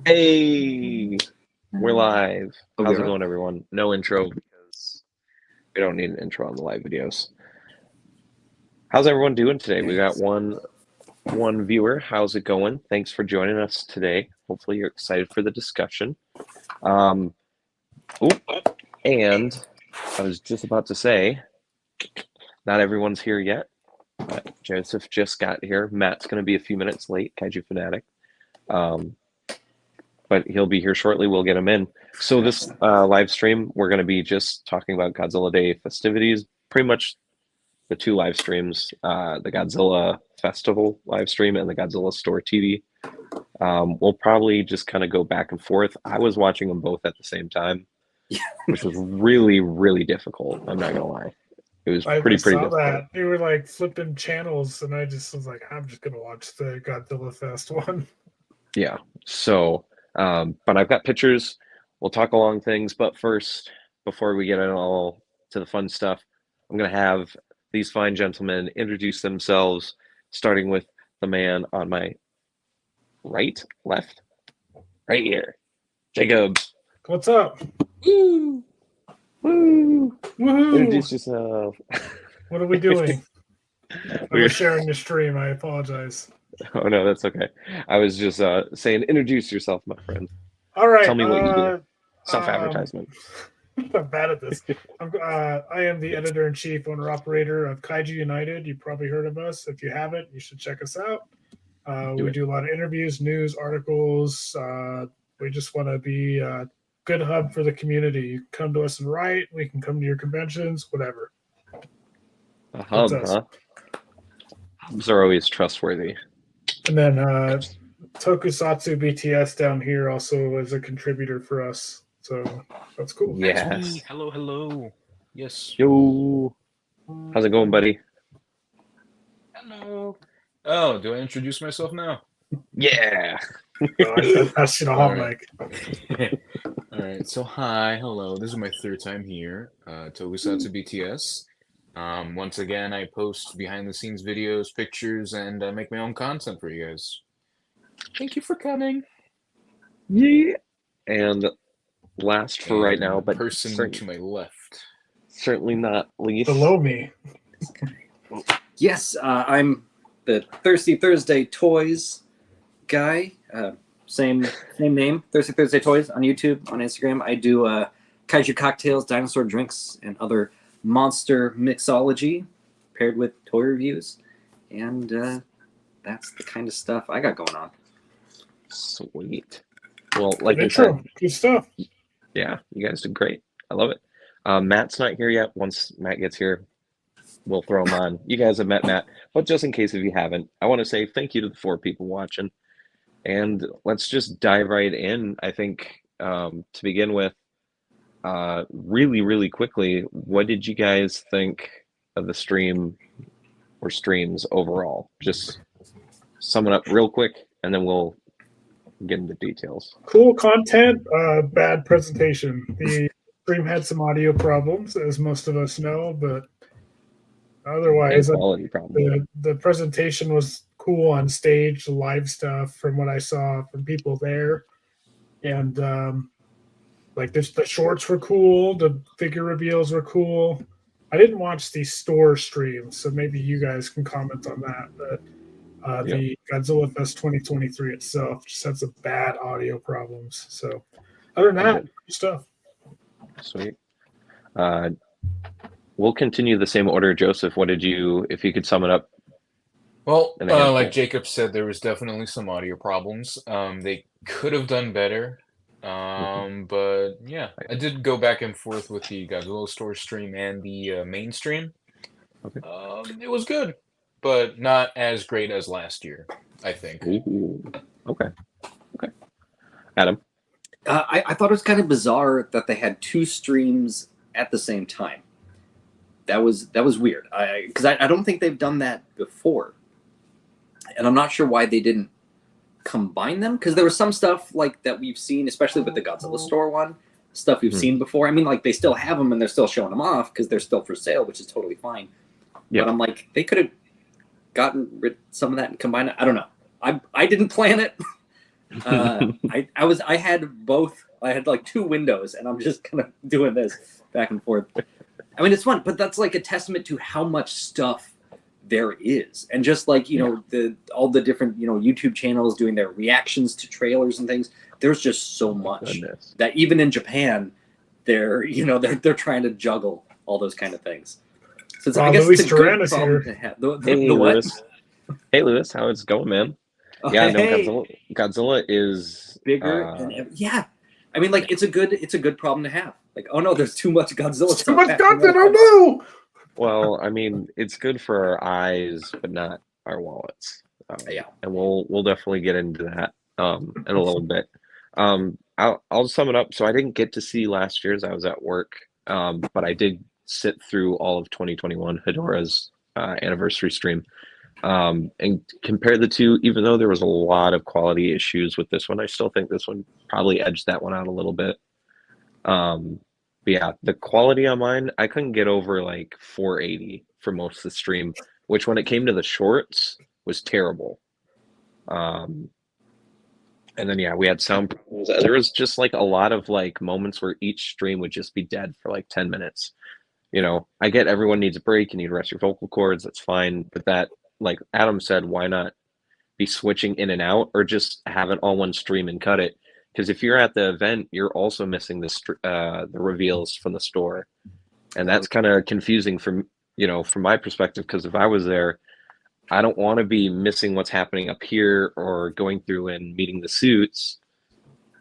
Hey, we're live. Oh, How's we it are? going, everyone? No intro because we don't need an intro on the live videos. How's everyone doing today? We got Yes. one viewer. How's it going? Thanks for joining us today. Hopefully, you're excited for the discussion. Um, oh, and I was just about to say, not everyone's here yet. But Joseph just got here. Matt's going to be a few minutes late. KaijuFanatic. Um, but he'll be here shortly. We'll get him in. So this live stream, we're going to be just talking about Godzilla Day festivities. Pretty much the two live streams, the Godzilla Festival live stream and the Godzilla StoreTV. We'll probably just kind of go back and forth. I was watching them both at the same time, which was really, really difficult. I'm not going to lie. It was I pretty saw difficult. that. They were like flipping channels, and I just was like, I'm just going to watch the Godzilla Fest one. Yeah. So, but I've got pictures. We'll talk along things. But first, before we get in all to the fun stuff, I'm going to have these fine gentlemen introduce themselves, starting with the man on my left, right here, Jacob. What's up? Woo! Woo! Woohoo! Introduce yourself. What are we doing? We're I'm sharing the stream. I apologize. Oh no, that's okay. I was just saying, introduce yourself, my friend. All right. Tell me what you do. Self-advertisement. I'm bad at this. I am the editor-in-chief, owner-operator of Kaiju United. You probably heard of us. If you haven't, you should check us out. We do a lot of interviews, news, articles. We just want to be a good hub for the community. You come to us and write. We can come to your conventions, whatever. A hub, huh? Hubs are always trustworthy. And then Tokusatsu BTS down here also is a contributor for us. So that's cool. Yes. Hello. Yes. Yo. How's it going, buddy? Hello. Oh, do I introduce myself now? Yeah. That's hot mic. All right. So hi, hello. This is my third time here. TokusatsuBTS. Once again, I post behind-the-scenes videos, pictures, and make my own content for you guys. Thank you for coming. Yeah. And last for right now, but person to my left. Certainly not least. Below me. Yes, I'm the Thirsty Thursday Toys guy. Same name, Thirsty Thursday Toys on YouTube, on Instagram. I do kaiju cocktails, dinosaur drinks, and other monster mixology paired with toy reviews. And that's the kind of stuff I got going on. Sweet. Well, like I intro. said, Good stuff. Yeah, you guys did great. I love it. Matt's not here yet. Once Matt gets here, we'll throw him on. You guys have met Matt, but just in case if you haven't, I want to say thank you to the 4 people watching. And let's just dive right in. I think to begin with, really, really quickly, what did you guys think of the stream or streams overall? Just sum it up real quick, and then we'll get into details. Cool content, bad presentation. The stream had some audio problems, as most of us know, but otherwise, quality problem. The presentation was cool on stage, the live stuff from what I saw from people there. And like the shorts were cool, the figure reveals were cool. I didn't watch the store stream, so maybe you guys can comment on that. But the Godzilla Fest 2023 itself just had some bad audio problems. So other than that, good stuff. Sweet. We'll continue the same order. Joseph, what did you, if you could sum it up? Well, like Jacob said, there was definitely some audio problems. They could have done better. But yeah, I did go back and forth with the Godzilla store stream and the main stream. Okay. It was good, but not as great as last year, I think. Ooh. Okay. Adam? I thought it was kind of bizarre that they had 2 streams at the same time. That was weird. Because I don't think they've done that before. And I'm not sure why they didn't combine them, because there was some stuff like that we've seen, especially with the Godzilla store one, stuff we've seen before. I mean, like, they still have them and they're still showing them off because they're still for sale, which is totally fine. But I'm like, they could have gotten rid of some of that and combined it. I don't know. I didn't plan it. I had both. I had like two windows, and I'm just kind of doing this back and forth. I mean, it's fun, but that's like a testament to how much stuff there is, and just like all the different YouTube channels doing their reactions to trailers and things. There's just so much that even in Japan, they're trying to juggle all those kind of things. So I guess Luis it's a good Duran is problem here. to have. Hey, Lewis. Hey, Lewis. How it's going, man? Oh, Yeah, hey. no, Godzilla is Bigger than ever. Yeah. I mean, like it's a good problem to have. Like, oh no, there's too much Godzilla. Too much content. Oh no! Well, I mean, it's good for our eyes, but not our wallets. Yeah, and we'll definitely get into that in a little bit. I'll sum it up. So I didn't get to see last year's. I was at work, but I did sit through all of 2021 Hedora's anniversary stream. And compare the two, even though there was a lot of quality issues with this one, I still think this one probably edged that one out a little bit. But yeah, the quality on mine, I couldn't get over like 480 for most of the stream, which when it came to the shorts was terrible. And then yeah, we had sound problems. There was just like a lot of like moments where each stream would just be dead for like 10 minutes. I get everyone needs a break, you need to rest your vocal cords, that's fine. But that, like Adam said, why not be switching in and out, or just have it all one stream and cut it? Because if you're at the event, you're also missing the reveals from the store, and that's kind of confusing from my perspective. Because if I was there, I don't want to be missing what's happening up here or going through and meeting the suits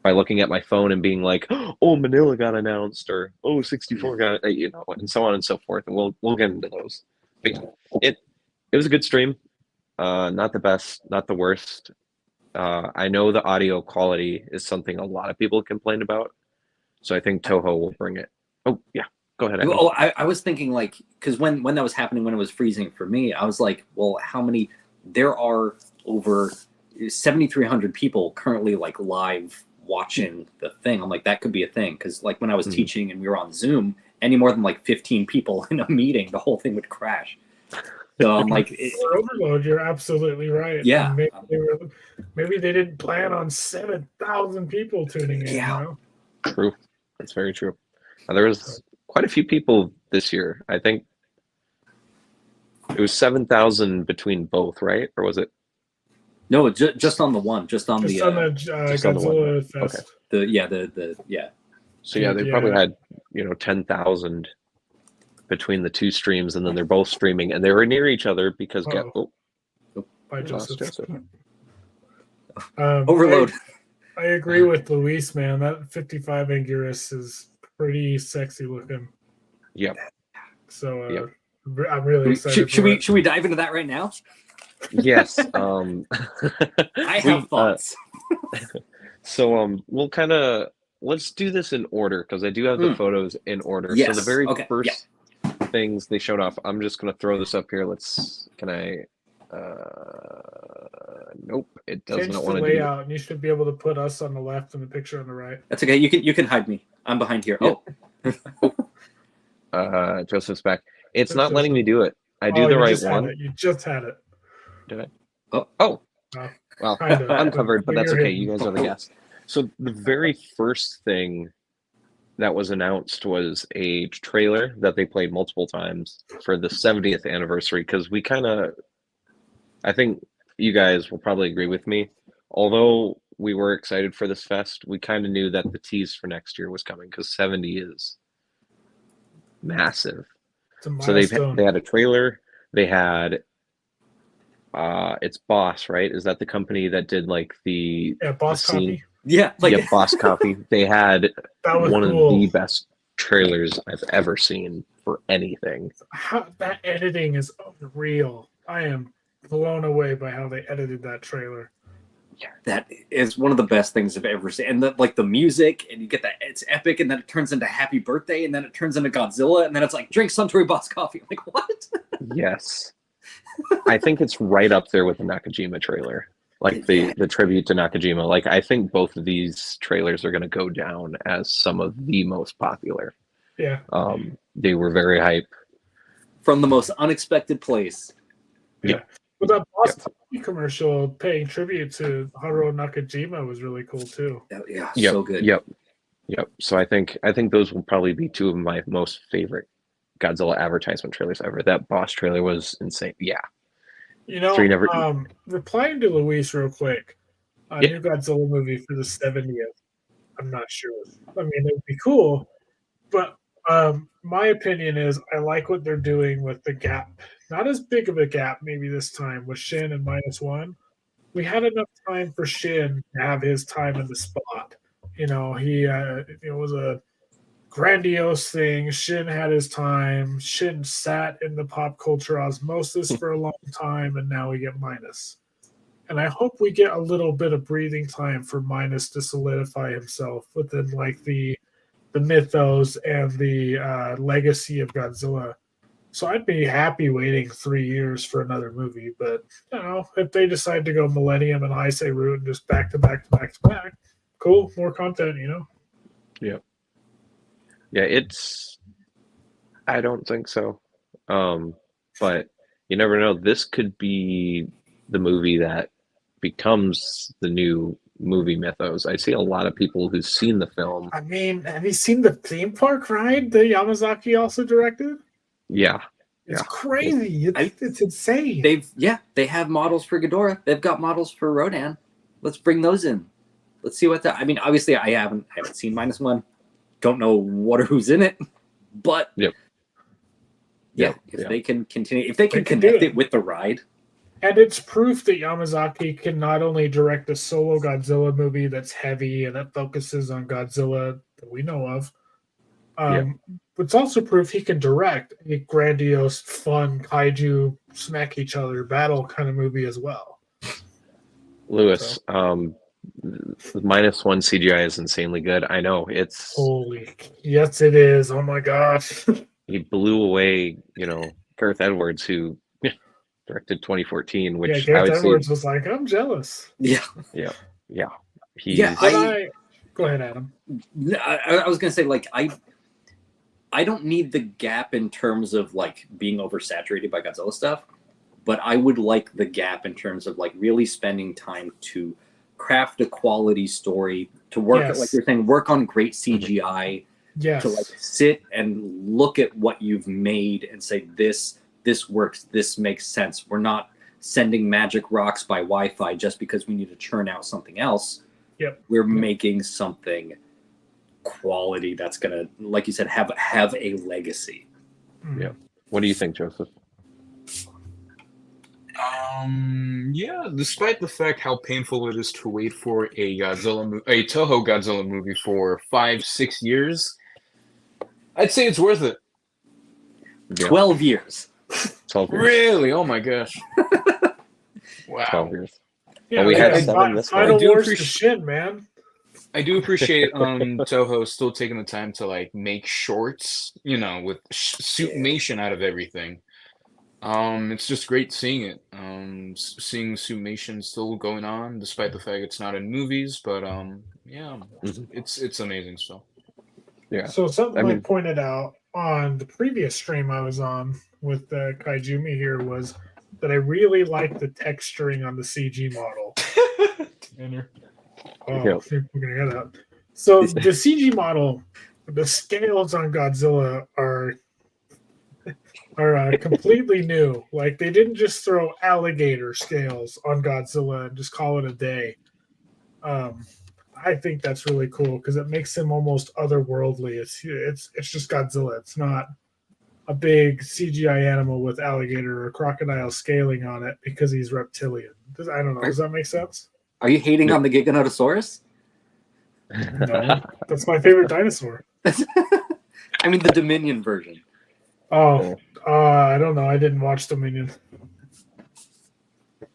by looking at my phone and being like, oh, Manila got announced, or oh, 64 got, and so on and so forth. And we'll get into those. But yeah, it was a good stream. Not the best, not the worst. I know the audio quality is something a lot of people complain about, so I think Toho will bring it. Oh yeah, go ahead. Abby. Oh, I was thinking like, because when that was happening, when it was freezing for me, I was like, well, how many? There are over 7,300 people currently like live watching the thing. I'm like, that could be a thing, because like when I was teaching and we were on Zoom, any more than like 15 people in a meeting, the whole thing would crash. So I'm like, for overload, you're absolutely right. Yeah. Maybe they didn't plan on 7,000 people tuning in. Yeah. True. That's very true. There was quite a few people this year. I think it was 7,000 between both, right? Or was it? No, just on the one, just on the Godzilla Fest. Okay. So yeah, they probably had 10,000 between the two streams, and then they're both streaming, and they were near each other because By Joseph. Overload. I agree with Luis, man. That 55 Anguirus is pretty sexy looking. Yep. So I'm really excited. Should we dive into that right now? Yes. I have thoughts. So let's do this in order, because I do have the photos in order. Yes. So the very first things they showed off, I'm just gonna throw this up here. Nope, it does not want to do layout, and you should be able to put us on the left and the picture on the right. That's okay. You can hide me. I'm behind here. Yeah. Joseph's back. It's not letting me do it. I do the right one. You just had it. Did I? Oh. Well, uncovered, but that's okay. You guys are the guests. So the very first thing that was announced was a trailer that they played multiple times for the 70th anniversary, because I think you guys will probably agree with me. Although we were excited for this fest, we kind of knew that the tease for next year was coming, because 70 is massive. So they had a trailer. They had it's Boss, right? Is that the company that did like the Boss Coffee? Yeah, Boss Coffee. They had one cool. of the best trailers I've ever seen for anything. That editing is unreal. I am blown away by how they edited that trailer. Yeah, that is one of the best things I've ever seen. And the music, and you get that, it's epic, and then it turns into Happy Birthday, and then it turns into Godzilla, and then it's like, drink Suntory Boss Coffee. I'm like, what? Yes. I think it's right up there with the Nakajima trailer. Like the tribute to Nakajima. Like, I think both of these trailers are going to go down as some of the most popular. Yeah. They were very hype. From the most unexpected place. Yeah. But that Boston commercial paying tribute to Haruo Nakajima was really cool too. Yeah, Yep, so good. Yep. So I think those will probably be two of my most favorite Godzilla advertisement trailers ever. That boss trailer was insane. Yeah. You know, So you never. replying to Luis real quick, a Yeah. new Godzilla movie for the 70th. I'm not sure. I mean, it would be cool, but my opinion is I like what they're doing with the gap. Not as big of a gap, maybe this time with Shin and -1. We had enough time for Shin to have his time in the spot. You know, it was a grandiose thing. Shin had his time. Shin sat in the pop culture osmosis for a long time, and now we get Minus. And I hope we get a little bit of breathing time for Minus to solidify himself within like the mythos and the legacy of Godzilla. So I'd be happy waiting 3 years for another movie, but you know, if they decide to go Millennium and Heisei route and just back to back to back to back, cool, more content, you know. Yeah, I don't think so. But you never know. This could be the movie that becomes the new movie mythos. I see a lot of people who've seen the film. I mean, have you seen the theme park ride that Yamazaki also directed? Yeah. It's Yeah. crazy. It's insane. They have models for Ghidorah. They've got models for Rodan. Let's bring those in. Let's see what I mean, obviously I haven't seen -1. Don't know what or who's in it, but Yep. If they can continue, if they can can connect do it with the ride. And it's proof that Yamazaki can not only direct a solo Godzilla movie that's heavy and that focuses on Godzilla that we know of, but it's also proof he can direct a grandiose, fun kaiju smack each other battle kind of movie as well. Lewis, the -1 CGI is insanely good. I know it's Yes, it is. Oh my gosh. he blew away, Gareth Edwards, who directed 2014, which I Gareth would Edwards say, was like, I'm jealous. Yeah. Go ahead, Adam. I was gonna say, like, I don't need the gap in terms of like being oversaturated by Godzilla stuff, but I would like the gap in terms of like really spending time to craft a quality story, to work at, like you're saying, work on great CGI, to like sit and look at what you've made and say this works, this makes sense. We're not sending magic rocks by Wi-Fi just because we need to churn out something else. We're making something quality that's gonna, like you said, have a legacy. Yeah. What do you think, Joseph? Despite the fact how painful it is to wait for a Toho Godzilla movie for 5-6 years, I'd say it's worth it. 12 years. 12 years. Really? Oh my gosh. Wow. 12 years. Yeah, we had 7 this Final one. Wars to shit, man. I do appreciate Toho still taking the time to like make shorts, with suitmation out of everything. It's just great seeing it. Seeing suitmation still going on, despite the fact it's not in movies. But it's amazing still. Yeah. So something I pointed out on the previous stream I was on with Kaijumi here was that I really like the texturing on the CG model. We're gonna hear that. So the CG model, the scales on Godzilla are completely new. Like they didn't just throw alligator scales on Godzilla and just call it a day. I think that's really cool because it makes him almost otherworldly. It's just Godzilla. It's not a big CGI animal with alligator or crocodile scaling on it because he's reptilian. I don't know. Does that make sense? Are you hating on the Giganotosaurus? No, that's my favorite dinosaur. I mean the Dominion version. Oh, I don't know. I didn't watch Dominion.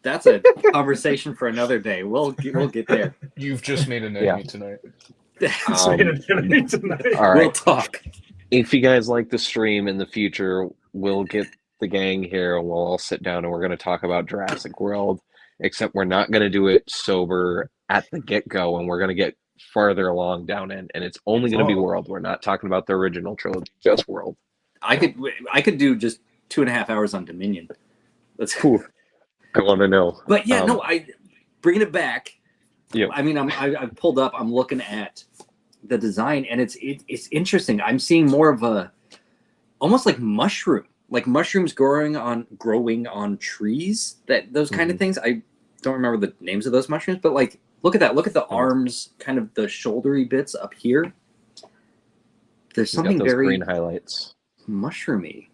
That's a conversation for another day. We'll get there. You've just made an enemy tonight. All right. We'll talk. If you guys like the stream in the future, we'll get the gang here and we'll all sit down and we're going to talk about Jurassic World, except we're not going to do it sober at the get-go, and we're going to get farther along down in, and it's only going to be World. We're not talking about the original trilogy, just World. I could do just 2.5 hours on Dominion. That's cool. I want to know. But yeah, no, I bringing it back. Yep. I mean, I pulled up. I'm looking at the design, and it's interesting. I'm seeing more of a almost like mushrooms growing on trees. Those kind of things. I don't remember the names of those mushrooms, but like, look at that. Look at the arms, kind of the shouldery bits up here. There's something very green highlights, mushroomy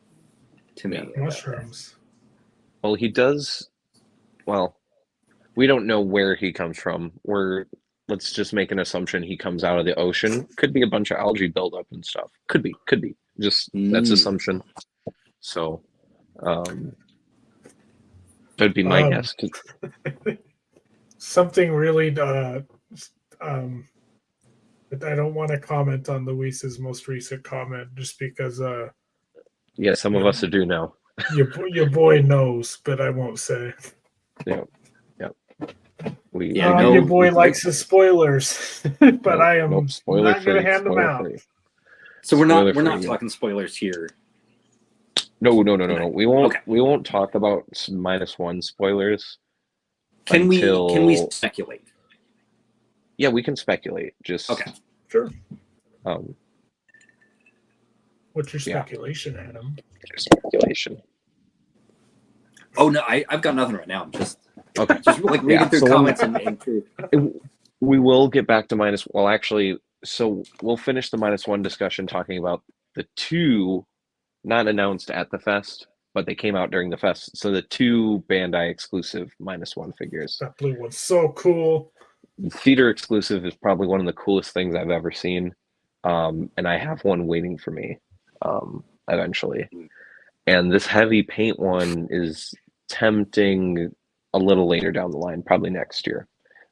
to me. Mushrooms. Well, he does. Well, we don't know where he comes from. Let's just make an assumption he comes out of the ocean. Could be a bunch of algae buildup and stuff. Could be. Just that's assumption. So, that'd be my guess. Something really, but I don't want to comment on Luis's most recent comment just because. Yeah, some of us do now. Your boy knows, but I won't say. Yep. Your boy likes the spoilers, but I am not going to hand them out. So we're not talking spoilers here. No. We won't. Okay. We won't talk about -1 spoilers. Can we speculate? Yeah, we can speculate. Just okay. Sure. What's your speculation, Adam? Speculation. Oh no, I've got nothing right now. I'm just like reading through so comments and through. We will get back to well, actually, so we'll finish the -1 discussion talking about the 2 not announced at the fest, but they came out during the fest. So the 2 Bandai exclusive -1 figures. That blue one's so cool. Theater exclusive is probably one of the coolest things I've ever seen. And I have one waiting for me eventually. And this heavy paint one is tempting a little later down the line, probably next year.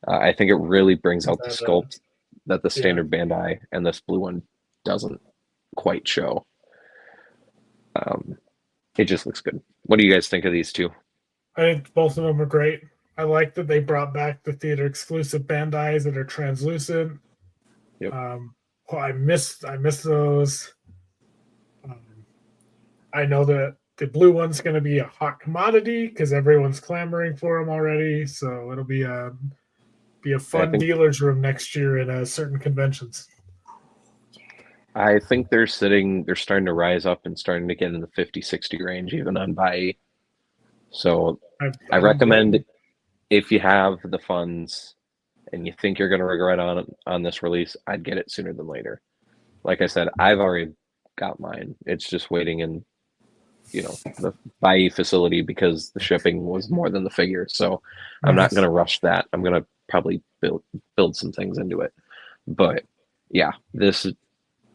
I think it really brings out the sculpt that the standard Bandai and this blue one doesn't quite show. It just looks good. What do you guys think of these 2? I think both of them are great. I like that they brought back the theater exclusive Bandais that are translucent. Yep. I miss those. I know that the blue one's going to be a hot commodity because everyone's clamoring for them already. So it'll be a fun dealer's room next year at certain conventions. I think they're starting to rise up and starting to get in the 50-60 range, even on buy. So I recommend if you have the funds and you think you're going to regret on this release, I'd get it sooner than later. Like I said, I've already got mine. It's just waiting in, the buy facility because the shipping was more than the figure. So I'm not going to rush that. I'm going to probably build some things into it. But yeah, this is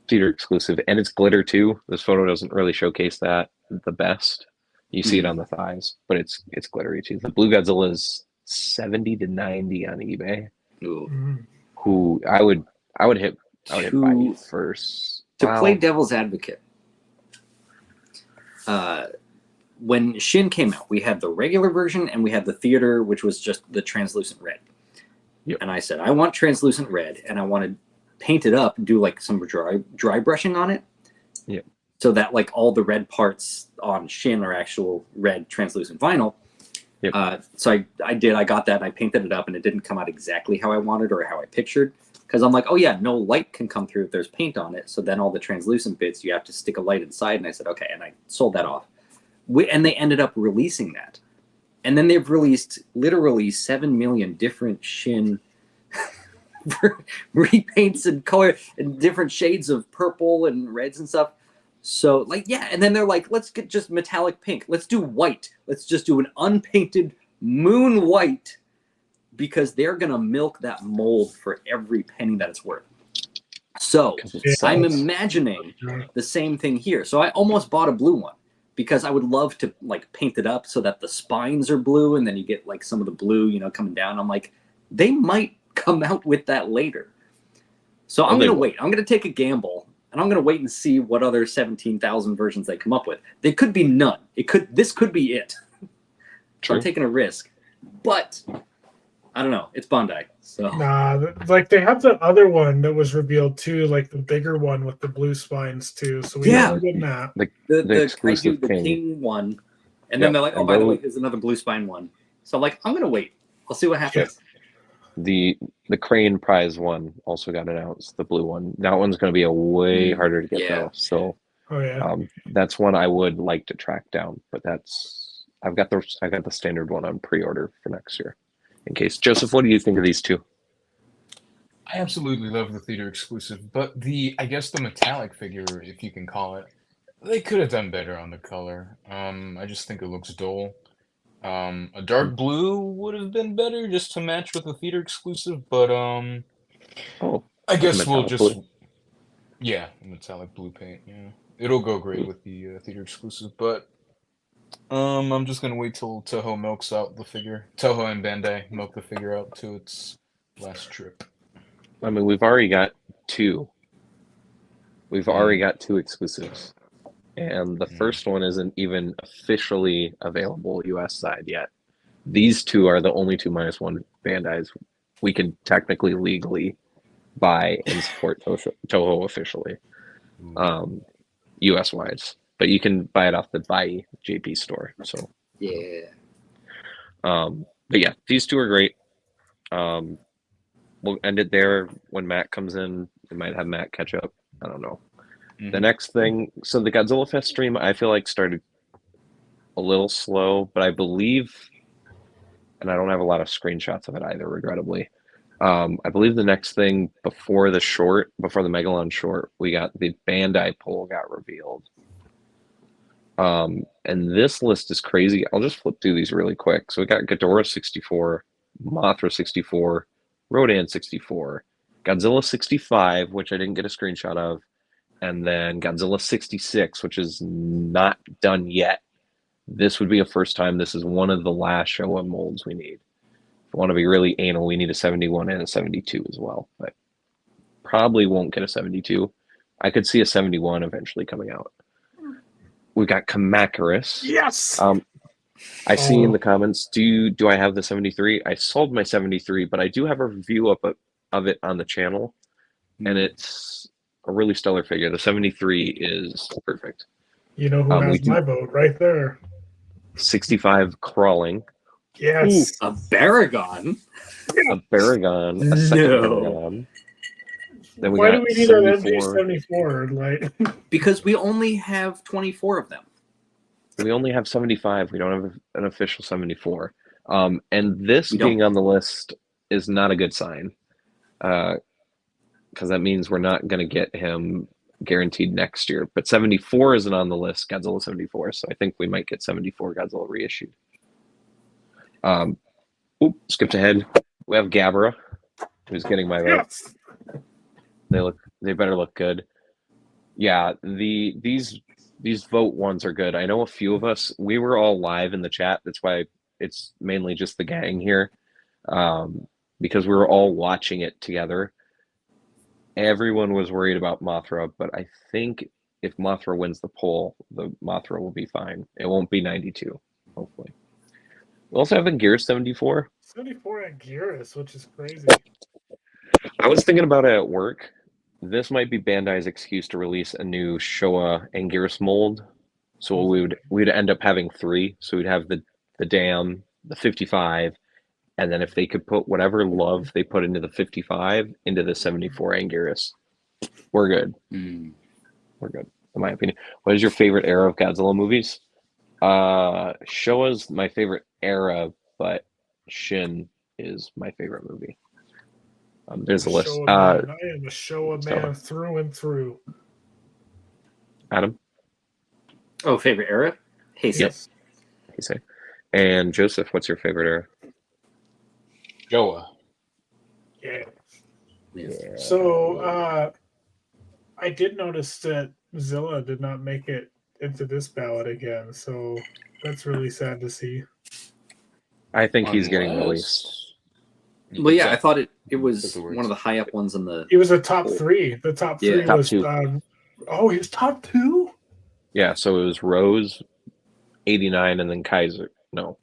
theater exclusive, and it's glitter too. This photo doesn't really showcase that the best. You see it on the thighs, but it's glittery too. The blue Godzilla is 70 to 90 on eBay. Who I would hit buy first. To play devil's advocate, when Shin came out, we had the regular version and we had the theater, which was just the translucent red. Yep. And I said, I want translucent red, and I want to paint it up, do like some dry brushing on it. Yeah. So that like all the red parts on Shin are actual red translucent vinyl. Yep. So I got that and I painted it up, and it didn't come out exactly how I wanted or how I pictured. Because I'm like, oh yeah, no light can come through if there's paint on it. So then all the translucent bits, you have to stick a light inside. And I said, okay. And I sold that off. And they ended up releasing that. And then they've released literally 7 million different Shin repaints and color and different shades of purple and reds and stuff. So like, yeah. And then they're like, let's get just metallic pink. Let's do white. Let's just do an unpainted moon white, because they're going to milk that mold for every penny that it's worth. So I'm imagining the same thing here. So I almost bought a blue one because I would love to like paint it up so that the spines are blue, and then you get like some of the blue, coming down. I'm like, they might come out with that later. So I'm going to wait. I'm going to take a gamble, and I'm going to wait and see what other 17,000 versions they come up with. They could be none. This could be it. So I'm taking a risk. But I don't know. It's Bandai. So like they have the other one that was revealed too, like the bigger one with the blue spines too. So we know getting that. The Kaiju, the king one. And then they're like, oh, by the way, there's another blue spine one. So I'm like, I'm gonna wait. I'll see what happens. The Crane Prize one also got announced, the blue one. That one's going to be a way harder to get Yeah. though. So Oh yeah. that's one I would like to track down, but I've got the standard one on pre-order for next year. In case. Joseph, what do you think of these two? I absolutely love the theater exclusive, but I guess the metallic figure, if you can call it, they could have done better on the color. I just think it looks dull. A dark blue would have been better just to match with the theater exclusive, but Oh, I guess we'll metallic just blue. yeah, metallic blue paint. Yeah, it'll go great with the theater exclusive, but I'm just gonna wait till Toho milks out the figure. Toho and Bandai milk the figure out to its last trip. I mean, we've already got two. We've already got two exclusives. And the first one isn't even officially available US side yet. These two are the only two -1 Bandais we can technically legally buy and support Toho officially, US wise. But you can buy it off the Buy JP store. So Yeah. but yeah, these two are great. We'll end it there. When Matt comes in, we might have Matt catch up. I don't know. The next thing, so the Godzilla Fest stream, I feel like started a little slow, but I believe, and I don't have a lot of screenshots of it either, regrettably. I believe the next thing before the Megalon short, we got the Bandai poll got revealed. And this list is crazy. I'll just flip through these really quick. So we got Ghidorah 64, Mothra 64, Rodan 64, Godzilla 65, which I didn't get a screenshot of, and then Godzilla 66, which is not done yet. This would be a first time. This is one of the last Showa molds we need. If we want to be really anal, we need a 71 and a 72 as well, but probably won't get a 72. I could see a 71 eventually coming out. We've got Kamacuras. Yes. I see in the comments, do I have the 73? I sold my 73, but I do have a review of it on the channel, and it's a really stellar figure. The 73 is perfect. You know who has my vote right there. 65 Crawling. Yes. A Baragon. A Baragon. A second Baragon. Then we Why got do we need 74. an MG74? Like, because we only have 24 of them. We only have 75. We don't have an official 74. And this being on the list is not a good sign. Because that means we're not going to get him guaranteed next year. But 74 isn't on the list, Godzilla 74. So I think we might get 74 Godzilla reissued. Skipped ahead. We have Gabra, who's getting my vote. yes. They better look good. Yeah, these vote ones are good. I know a few of us, we were all live in the chat. That's why it's mainly just the gang here. Because we were all watching it together. Everyone was worried about Mothra, but I think if Mothra wins the poll, the Mothra will be fine. It won't be 92, hopefully. We also have Anguirus 74. 74 Anguirus, which is crazy. I was thinking about it at work. This might be Bandai's excuse to release a new Showa Anguirus mold. So we'd end up having 3. So we'd have the Dam, the 55, and then if they could put whatever love they put into the 55 into the 74 Anguirus, we're good. We're good, in my opinion. What is your favorite era of Godzilla movies? Showa's my favorite era, but Shin is my favorite movie. There's a list. I am a Showa man through and through. Adam? Oh, favorite era? Heisei. Yep. Heisei. And Joseph, what's your favorite era? Showa. Yeah. Yeah. So I did notice that Zilla did not make it into this ballot again, so that's really sad to see. I think he's getting released. Well, yeah, I thought it was one of the high up ones in the. He was a top 3. The top 3 top was. 2. He was top 2. Yeah, so it was Rose, 89, and then Kaiser. No,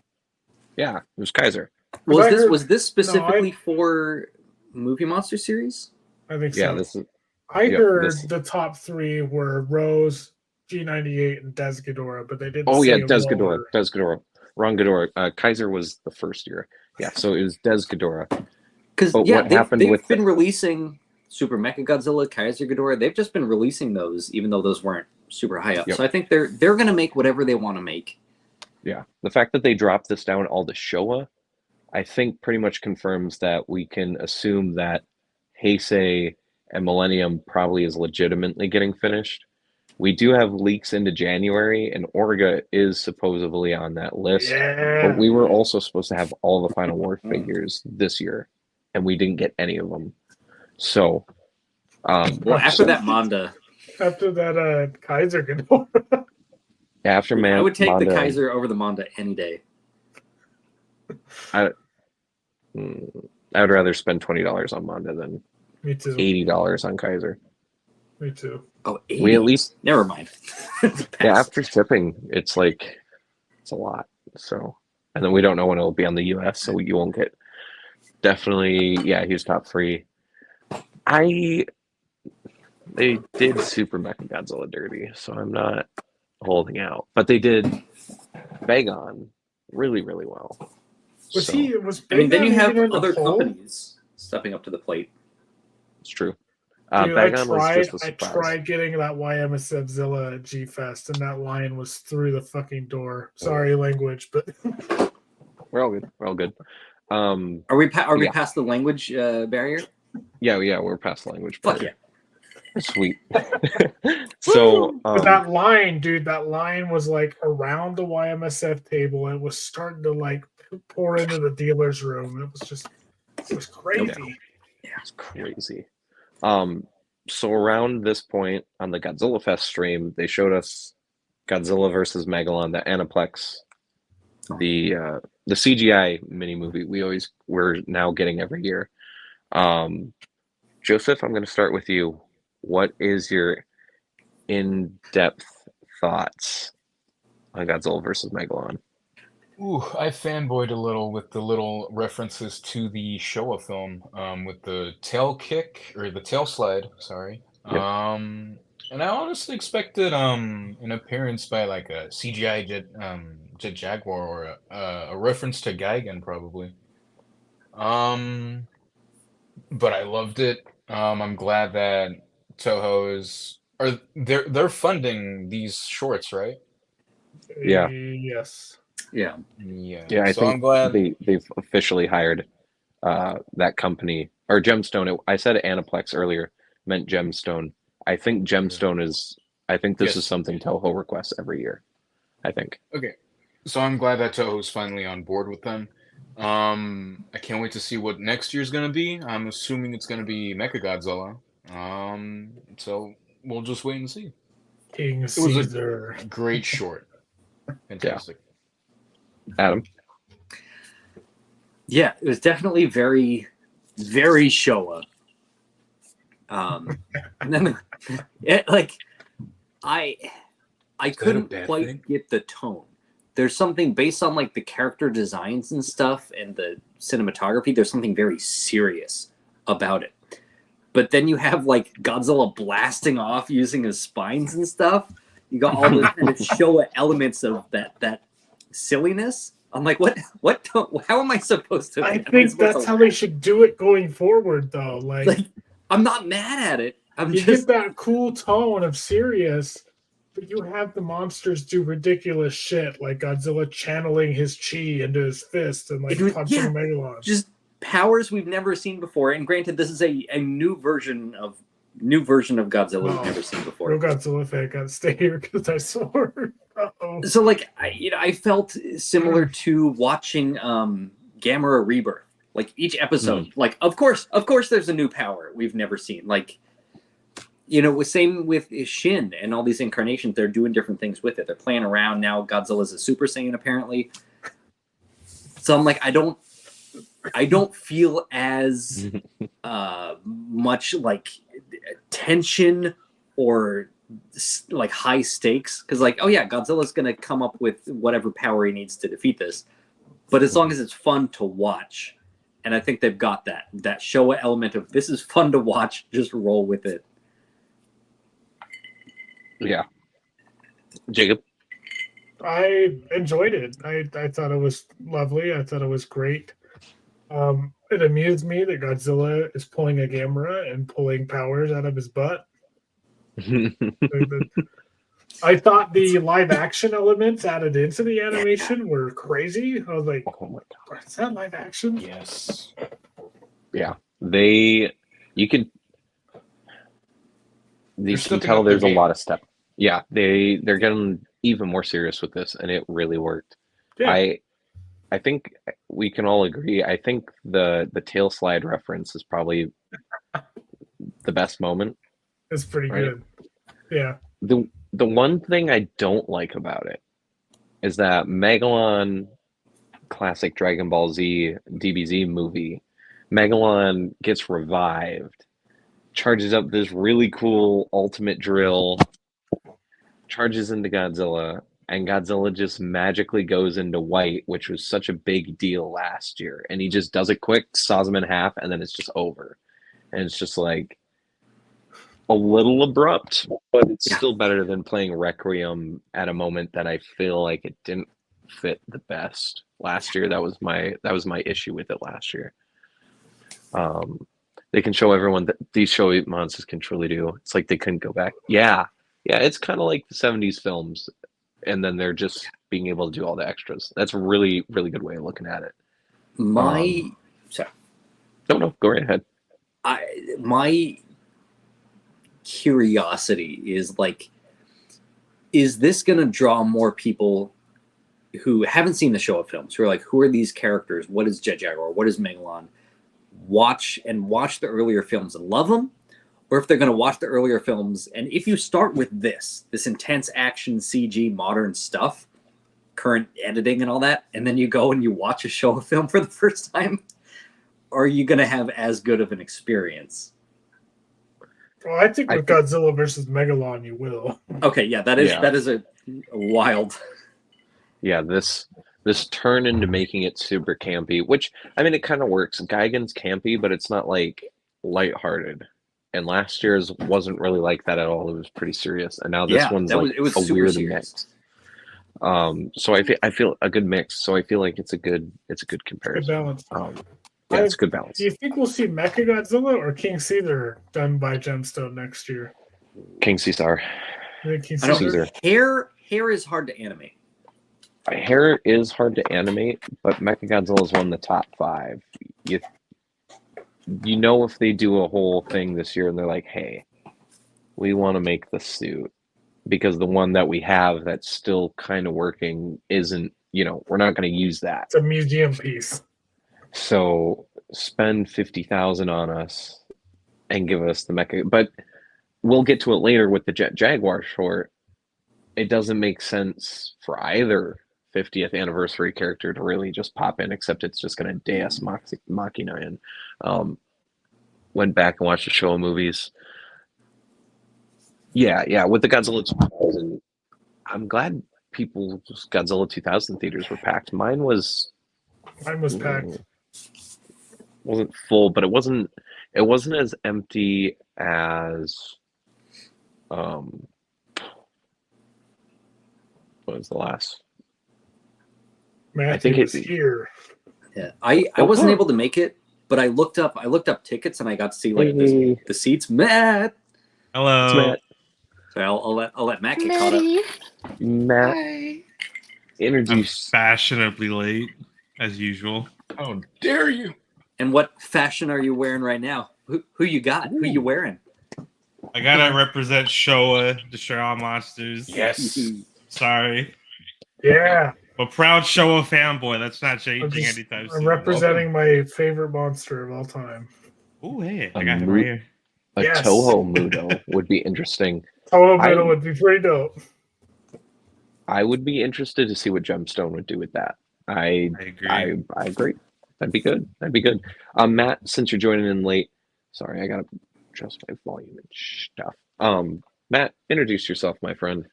yeah, it was Kaiser. Was this specifically for Movie Monster series? I think Yeah, so. this is. I heard the top 3 were Rose, G98, and Desghidorah, but they didn't. Oh say yeah, a Desghidorah. order. Desghidorah. wrong Ghidorah. Kaiser was the first year. Yeah, so it was Des Ghidorah. Because But yeah, what happened they've with been releasing Super Mechagodzilla, Kaiser Ghidorah. They've just been releasing those, even though those weren't super high up. Yep. So I think they're gonna make whatever they want to make. Yeah, the fact that they dropped this down all to Showa, I think pretty much confirms that we can assume that Heisei and Millennium probably is legitimately getting finished. We do have leaks into January, and Orga is supposedly on that list. Yeah. But we were also supposed to have all the Final War figures this year, and we didn't get any of them. So, Well, after that Manda, After that Kaiser Ghidorah. after man, I would take the Manda, Kaiser over the Manda any day. I would rather spend $20 on Manda than Me too. $80 on Kaiser. Me too. Oh, 80. We at least, Never mind. yeah, after shipping, it's a lot. So, and then we don't know when it'll be on the US, so you won't get. Definitely, yeah, he's top 3. They did Super Mechagodzilla dirty, so I'm not holding out. But they did Bagon really, really well. Was So, he? Was I mean, then Bagon you have even in the other poll? companies stepping up to the plate. it's true. Dude, Bagon was just a I surprise. tried getting that YMSF Zilla at G Fest, and that line was through the fucking door. Sorry, language, but We're all good. We're all good. Are we Yeah. past the language barrier? Yeah, we're past language. Fuck barrier. yeah. Sweet. So, but that line, dude, that line was like around the YMSF table. It was starting to like pour into the dealer's room. It was crazy. it's crazy. So around this point on the Godzilla Fest stream, they showed us Godzilla versus Megalon, the Aniplex, the CGI mini movie we're now getting every year. Joseph, I'm going to start with you. What is your in-depth thoughts on Godzilla versus Megalon? Ooh, I fanboyed a little with the little references to the Showa film, with the tail kick or the tail slide. Sorry. Yep. And I honestly expected an appearance by like a CGI Jet Jaguar or a reference to Gigan probably. But I loved it. I'm glad that they're funding these shorts, right? Yeah. Yes. Yeah. Yeah, I So I'm think glad. they've officially hired that company or Gemstone. I said Aniplex earlier, meant Gemstone. I think Gemstone is. I think this is Yes. something Toho requests every year. I think. Okay, so I'm glad that Toho's finally on board with them. I can't wait to see what next year's gonna be. I'm assuming it's gonna be Mechagodzilla. So we'll just wait and see. King was a- Caesar. Great short, fantastic. Adam. Yeah, it was definitely very, very Showa. And then, I that a couldn't bad quite thing? get the tone. There's something based on like the character designs and stuff and the cinematography. There's something very serious about it. But then you have like Godzilla blasting off using his spines and stuff. You got all the kind of Showa elements of that silliness. I'm like, what? How am I supposed to? I think that's how they should do it going forward, though. Like I'm not mad at it. I'm you just get that cool tone of serious, but you have the monsters do ridiculous shit, like Godzilla channeling his chi into his fist and like punching Megalon. Just powers we've never seen before. And granted, this is a new version of Godzilla we've never seen before. Real Godzilla fan got to stay here because I swore. So like I felt similar to watching Gamera Rebirth. Like each episode, like of course there's a new power we've never seen. Like same with Shin and all these incarnations. They're doing different things with it. They're playing around now. Godzilla's a Super Saiyan apparently. So I'm like, I don't feel as much like tension or like high stakes because like, oh yeah, Godzilla's gonna come up with whatever power he needs to defeat this. But as long as it's fun to watch, and I think they've got that Showa element of this is fun to watch, just roll with it. Yeah. Jacob. I enjoyed it. I thought it was lovely. I thought it was great. It amused me that Godzilla is pulling a camera and pulling powers out of his butt. I thought the live action elements added into the animation were crazy. I was like, Oh my god! is that live action? Yes. Yeah, you can stepping tell up their there's a game. lot of step. Yeah, they're getting even more serious with this, and it really worked. Yeah. I think we can all agree. I think the tail slide reference is probably the best moment. It's pretty Right. good. Yeah. The one thing I don't like about it is that Megalon classic Dragon Ball Z DBZ movie, Megalon gets revived, charges up this really cool ultimate drill, charges into Godzilla, and Godzilla just magically goes into white, which was such a big deal last year. And he just does it quick, saws him in half, and then it's just over. And it's just like a little abrupt, but it's Yeah. still better than playing Requiem at a moment that I feel like it didn't fit the best last year. That was my issue with it last year. They can show everyone that these show monsters can truly do. It's like they couldn't go back. Yeah, it's kind of like the '70s films, and then they're just being able to do all the extras. That's a really, really good way of looking at it. Sorry. No, go right ahead. My curiosity is like, is this going to draw more people who haven't seen the Showa films, who are like, who are these characters? What is Jet Jaguar? What is Megalon? Watch the earlier films and love them? Or if they're going to watch the earlier films, and if you start with this intense action CG modern stuff, current editing and all that, and then you go and you watch a Showa film for the first time, are you going to have as good of an experience? Well, I think with Godzilla versus Megalon, you will. Okay, yeah, that is a wild. Yeah, this turn into making it super campy, which I mean, it kind of works. Gigan's campy, but it's not like lighthearted. And last year's wasn't really like that at all. It was pretty serious, and now this one's like it was a super weird serious. mix. So I feel a good mix. So I feel like it's a good Good comparison. balance. Yeah, it's a good balance. Do you think we'll see Mechagodzilla or King Caesar done by Gemstone next year? King Caesar. I think King I don't Caesar. hair is hard to animate. Hair is hard to animate, but Mechagodzilla is one of the top 5. You know, if they do a whole thing this year and they're like, hey, we want to make the suit because the one that we have that's still kind of working isn't, we're not going to use that. It's a museum piece. So spend 50,000 on us and give us the mecha. But we'll get to it later with the Jet Jaguar short. It doesn't make sense for either 50th anniversary character to really just pop in, except it's just going to Deus Machina in. Went back and watched the Showa movies. Yeah, with the Godzilla 2000, I'm glad Godzilla 2000 theaters were packed. Mine was packed. Wasn't full, but it wasn't as empty as what was the last? Matthew I think was here. Yeah, I wasn't able to make it, but I looked up tickets and I got to see like the seats. Matt, hello. It's Matt. So I'll let Matt get caught up. Matt, I'm introduce. fashionably late as usual. How dare you? And what fashion are you wearing right now? Who you got? Who you wearing? I gotta represent Showa, Destroy All Monsters. Yes. Sorry. Yeah. But proud Showa fanboy. That's not changing anytime soon. I'm representing my favorite monster of all time. Oh, hey. I got him right here. A Yes. Toho Mudo would be interesting. Toho Mudo would be pretty dope. I would be interested to see what Gemstone would do with that. I agree. I agree. That'd be good. Matt, since you're joining in late, sorry, I gotta adjust my volume and stuff. Matt, introduce yourself, my friend.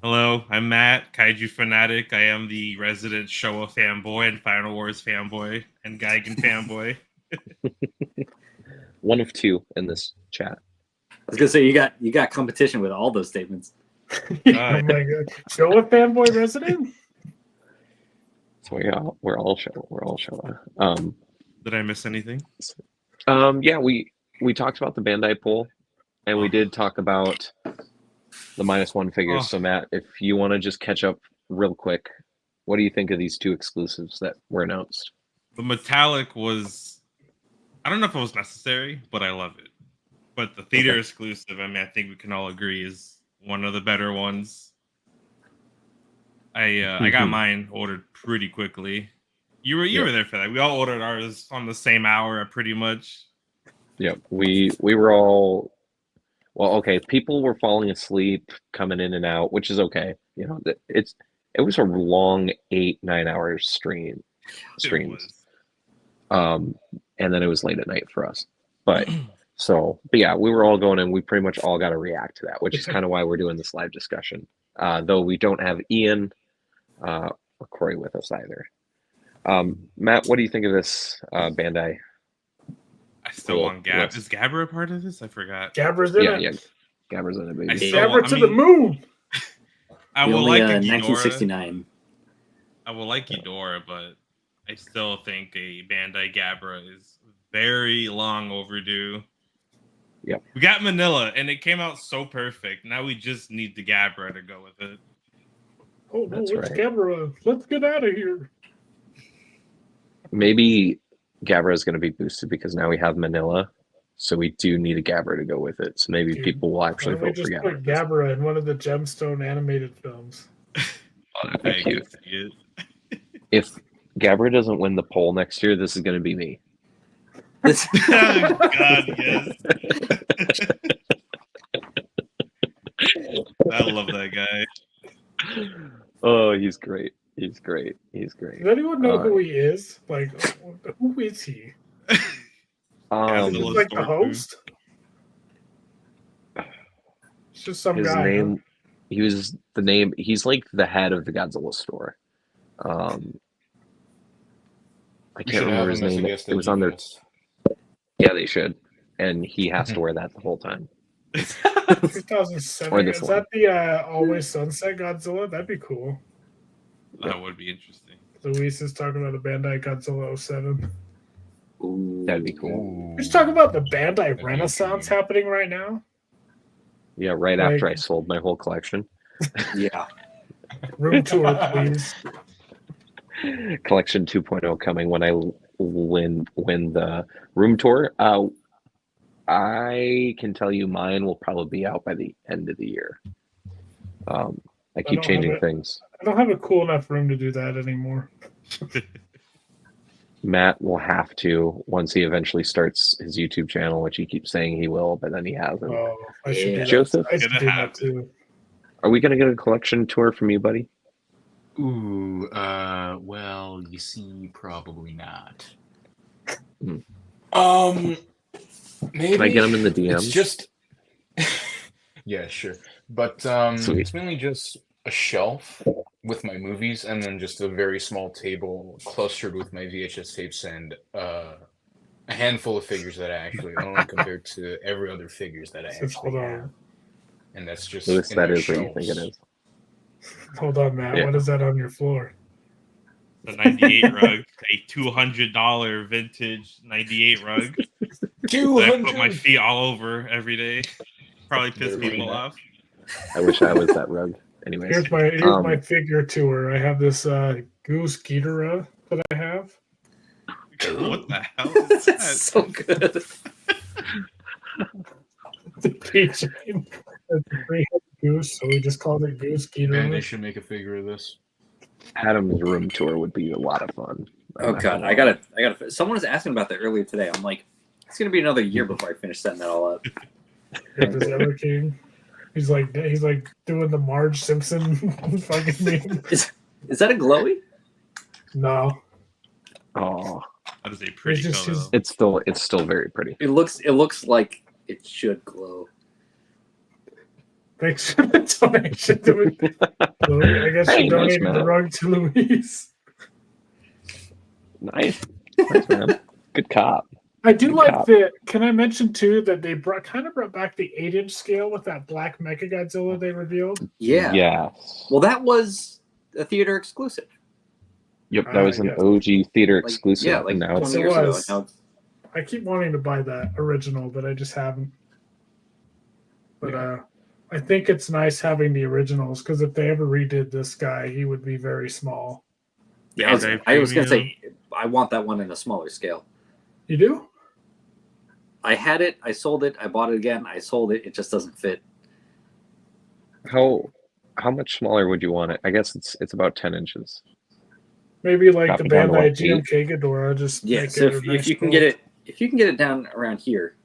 Hello, I'm Matt, KaijuFanatic. I am the resident Showa fanboy and Final Wars fanboy and Gigan fanboy. One of 2 in this chat. I was gonna say you got competition with all those statements. Oh my god. Showa fanboy resident? So we're all Showa. Did I miss anything? Yeah, we talked about the Bandai pool, and we did talk about the -1 figures. Oh. So Matt, if you want to just catch up real quick, what do you think of these two exclusives that were announced? The metallic was, I don't know if it was necessary, but I love it. But the theater exclusive, I mean, I think we can all agree is one of the better ones. I got mine ordered pretty quickly. You were there for that. We all ordered ours on the same hour, pretty much. Yep, we were all, well, okay. People were falling asleep, coming in and out, which is okay. You know, it was a long 8-9 hour streams. And then it was late at night for us. But yeah, we were all going, and we pretty much all got to react to that, which is kind of why we're doing this live discussion. Though we don't have Ian or Corey with us either. Matt, what do you think of this Bandai? I still want Gab. Is Gabra a part of this? I forgot. Gabra's in it. Yeah, Gabra's in it, baby. Gabra to the moon. I will like a 1969. I will like Ghidorah, but I still think a Bandai Gabra is very long overdue. Yep. We got Manila, and it came out so perfect. Now we just need the Gabra to go with it. Oh no, That's it's right. Gabra. Let's get out of here. Maybe Gabra is going to be boosted because now we have Manila, so we do need a Gabra to go with it. So maybe Dude, people will Why actually don't we vote for just Gabra. put Gabra in one of the Gemstone animated films? That'd I be cute. can see it. If Gabra doesn't win the poll next year, this is going to be me. Oh, God, yes. I love that guy. Oh, he's great. He's great. He's great. Does anyone know who he is? Like, who is he? Is Godzilla he like the Store host? It's just some His guy. name, he was the name. He's like the head of the Godzilla store. I can't remember his name. It was on their. Yeah, they should, and he has to wear that the whole time. 2007. Or this Is one. that the Always Sunset Godzilla? That'd be cool. That would be interesting. Luis is talking about a Bandai Godzilla 07. That'd be cool. Ooh. You're just talking about the Bandai That'd be Renaissance intriguing. happening right now. Yeah, right Like- after I sold my whole collection. Yeah. Room tour, please. Collection 2.0 coming when I win the room tour. I can tell you mine will probably be out by the end of the year. I keep don't changing have it. things. I don't have a cool enough room to do that anymore. Matt will have to once he eventually starts his YouTube channel, which he keeps saying he will, but then he hasn't. Oh, I should do that. Joseph? I should Gonna do that happen. too. Are we going to get a collection tour from you, buddy? Ooh, well, you see, probably not. Hmm. Maybe. Can I get him in the DMs? It's just. Yeah, sure. But Sweet. it's mainly just a shelf with my movies, and then just a very small table clustered with my VHS tapes and a handful of figures that I actually own compared to every other figures that I Hold actually on. have. And that's just Louis, in that my is what you think it shelves. is. Hold on, Matt. Yeah. What is that on your floor? The 98 rug, a $200 vintage 98 rug that I put my feet all over every day. Probably piss Very people nice. off. I wish I was that rug. Anyways, Here's my figure tour. I have this Goose Ghidorah that I have. What the hell is that? That's so good. The keychain. It's a 3-headed goose, so we just called it Goose Man, they Ghidorah. should make a figure of this. Adam's room tour would be a lot of fun. Oh god, I gotta. Someone was asking about that earlier today. I'm like, it's gonna be another year before I finish setting that all up. Got this other king. He's like doing the Marge Simpson fucking meme. Is that a glowy? No, Oh, That is a pretty It's just color. his- though. it's still very pretty. It looks like it should glow. thanks for the donation. Louis, I guess Hey, you nice, donated the Matt. rug to Louise. Nice, nice man. Good cop. I do Good like cop. the. Can I mention too that they kind of brought back the 8-inch scale with that black Mecha Godzilla they revealed? Yeah. Yes. Well, that was a theater exclusive. Yep, that was an yes. OG theater Like, exclusive. yeah, like and now 20 it's it years ago. was. And now it's, I keep wanting to buy that original, but I just haven't. But I think it's nice having the originals because if they ever redid this guy, he would be very small. yeah, I was gonna say I want that one in a smaller scale. You do? I had it, I sold it, I bought it again, I sold it. It just doesn't fit. how much smaller would you want it? I guess it's about 10 inches. Maybe like Drop the it down to, Bandai what, GMK Ghidorah, just Yeah, make so it a nice if you can mold. get it, if you can get it down around here,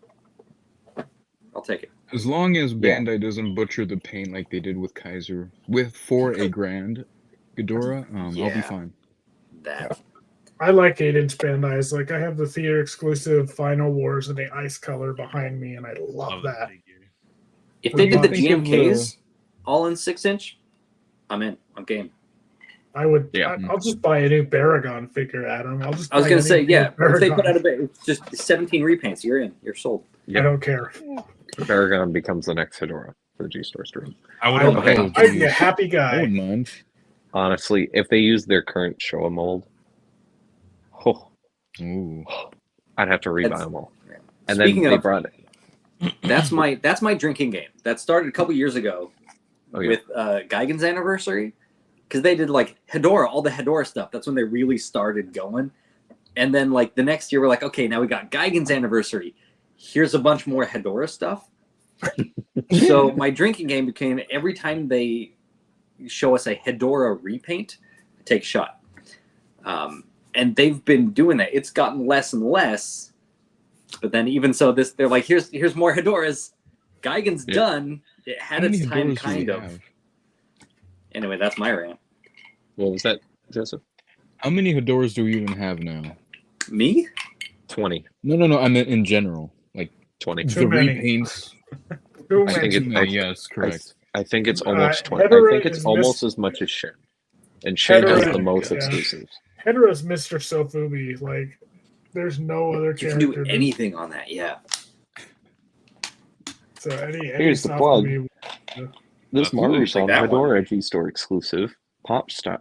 I'll take it. As long as Yeah. Bandai doesn't butcher the paint like they did with Kaiser for a grand Ghidorah, I'll Yeah. be fine. That I like 8-inch Bandai's. Like I have the theater exclusive Final Wars in the ice color behind me, and I love that. if they did the Think of the- GMKs all in 6-inch, I'm in. I'm game. I would. Yeah. I'll just buy a new Baragon figure, Adam. I'll just. I was buy gonna any say, new yeah. If they put Baragon. out it's just 17 repaints, you're in. You're sold. I don't care. Paragon becomes the next Hedorah for the G-Store stream. I would I'd, Okay. I'd be a happy I guy. wouldn't mind. Honestly, if they use their current Showa mold, Ooh. I'd have to rebuy That's- them all. And Speaking then they of- brought it. That's my drinking game. That started a couple years ago Oh, yeah. with Gigan's anniversary, because they did like Hedorah, all the Hedorah stuff. That's when they really started going. And then like the next year, we're like, okay, now we got Gigan's anniversary. Here's a bunch more Hedorah stuff. So my drinking game became every time they show us a Hedorah repaint, I take a shot. And they've been doing that. It's gotten less and less. But then even so, they're like, here's more Hedorahs. Gigan's Yeah. done. It had How its many time, Hedoras do we kind of. have? Anyway, that's my rant. What was that, Joseph? How many Hedoras do we even have now? Me? 20. No. I meant in general. Like 20. Too the many. repaints. Too I think many. it's- No, yes, correct. I think it's almost 20. I Hedorah think it's is almost as much as Shin. And Shin has Hedorah, the most yeah. exclusives. Hedorah's Mr. Sofubi. Like, there's no other You can character. do anything on that, yeah. So any Here's the plug. Sofubi- This Absolutely. Maru-san Like that one. Hedorah G-Store exclusive Pop Star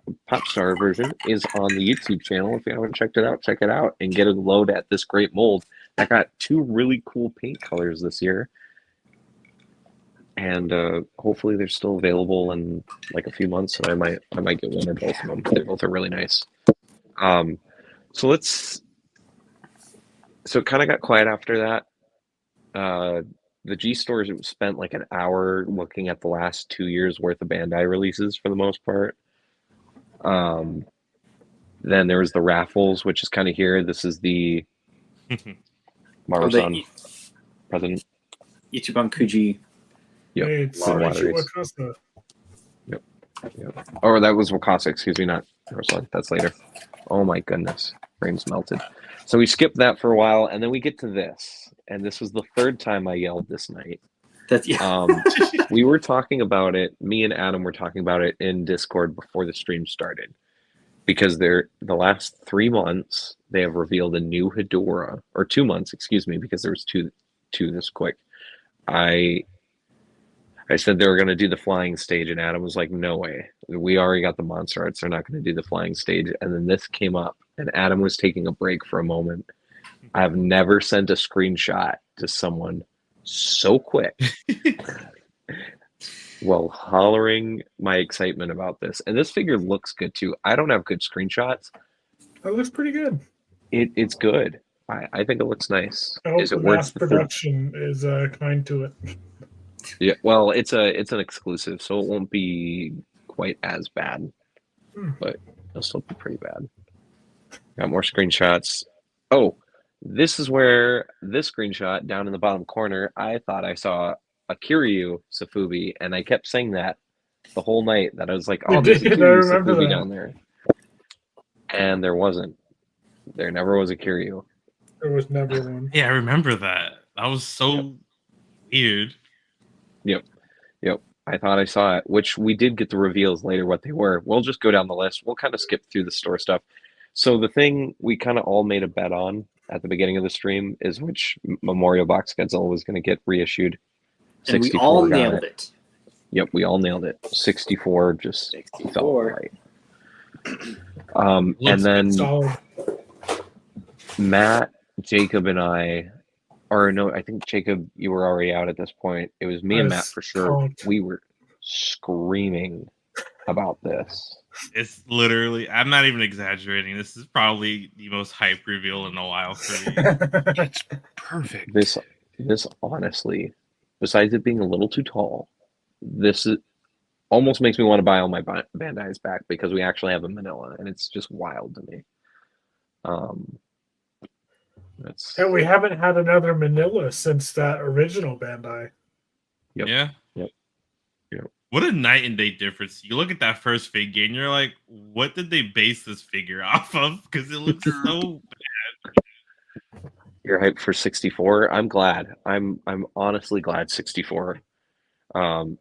version is on the YouTube channel. If you haven't checked it out, check it out and get a load at this great mold. I got 2 really cool paint colors this year. And hopefully they're still available in like a few months, and I might get one or both of them. They both are really nice. So it kind of got quiet after that. The G Store spent like an hour looking at the last 2 years worth of Bandai releases for the most part. Then there was the raffles, which is kind of here. This is the Maru-san present. Ichiban Kuji. Yep. Hey, it's Lot of Sonichi lotteries. Wakasa. Oh, that was Wakasa, excuse me, not Maru-san. That's later. Oh my goodness. Frames melted. So we skipped that for a while, and then we get to this. And this was the 3rd time I yelled this night. That's yeah. We were talking about it. Me and Adam were talking about it in Discord before the stream started, because the last 3 months they have revealed a new Hedorah, or 2 months, excuse me, because there was two this quick. I said they were going to do the flying stage, and Adam was like, "No way. We already got the monster arts. They're not going to do the flying stage." And then this came up, and Adam was taking a break for a moment. I've never sent a screenshot to someone so quick while hollering my excitement about this. And this figure looks good too. I don't have good screenshots. That looks pretty good. It's good. I think it looks nice. I hope Is the it worth mass the production is kind to it. Yeah, well, it's an exclusive, so it won't be quite as bad, but it'll still be pretty bad. Got more screenshots. Oh, this is where this screenshot down in the bottom corner, I thought I saw a Kiryu Safubi, and I kept saying that the whole night, that I was like, You oh, there's a did, I Kiryu remember Safubi that. down there. And there wasn't. There never was a Kiryu. There was never one. Yeah, I remember that. That was so weird. Yep. I thought I saw it, which we did get the reveals later what they were. We'll just go down the list. We'll kind of skip through the store stuff. So the thing we kind of all made a bet on at the beginning of the stream is which Memorial Box Godzilla was going to get reissued. And we all got nailed it. Yep, we all nailed it. 64 just felt 64. right. And Looks then Solid. Matt, Jacob, and I, or no, I think Jacob, you were already out at this point. It was me and Matt for sure. pumped. We were screaming about this. It's literally, I'm not even exaggerating. This is probably the most hype reveal in a while for me. It's perfect. This honestly, besides it being a little too tall, this is almost makes me want to buy all my Bandais back because we actually have a Manila, and it's just wild to me. That's And we haven't had another Manila since that original Bandai. Yep. Yeah. Yep. What a night and day difference. You look at that first figure and you're like, what did they base this figure off of? Because it looks so You're hyped for 64. I'm glad. I'm honestly glad 64.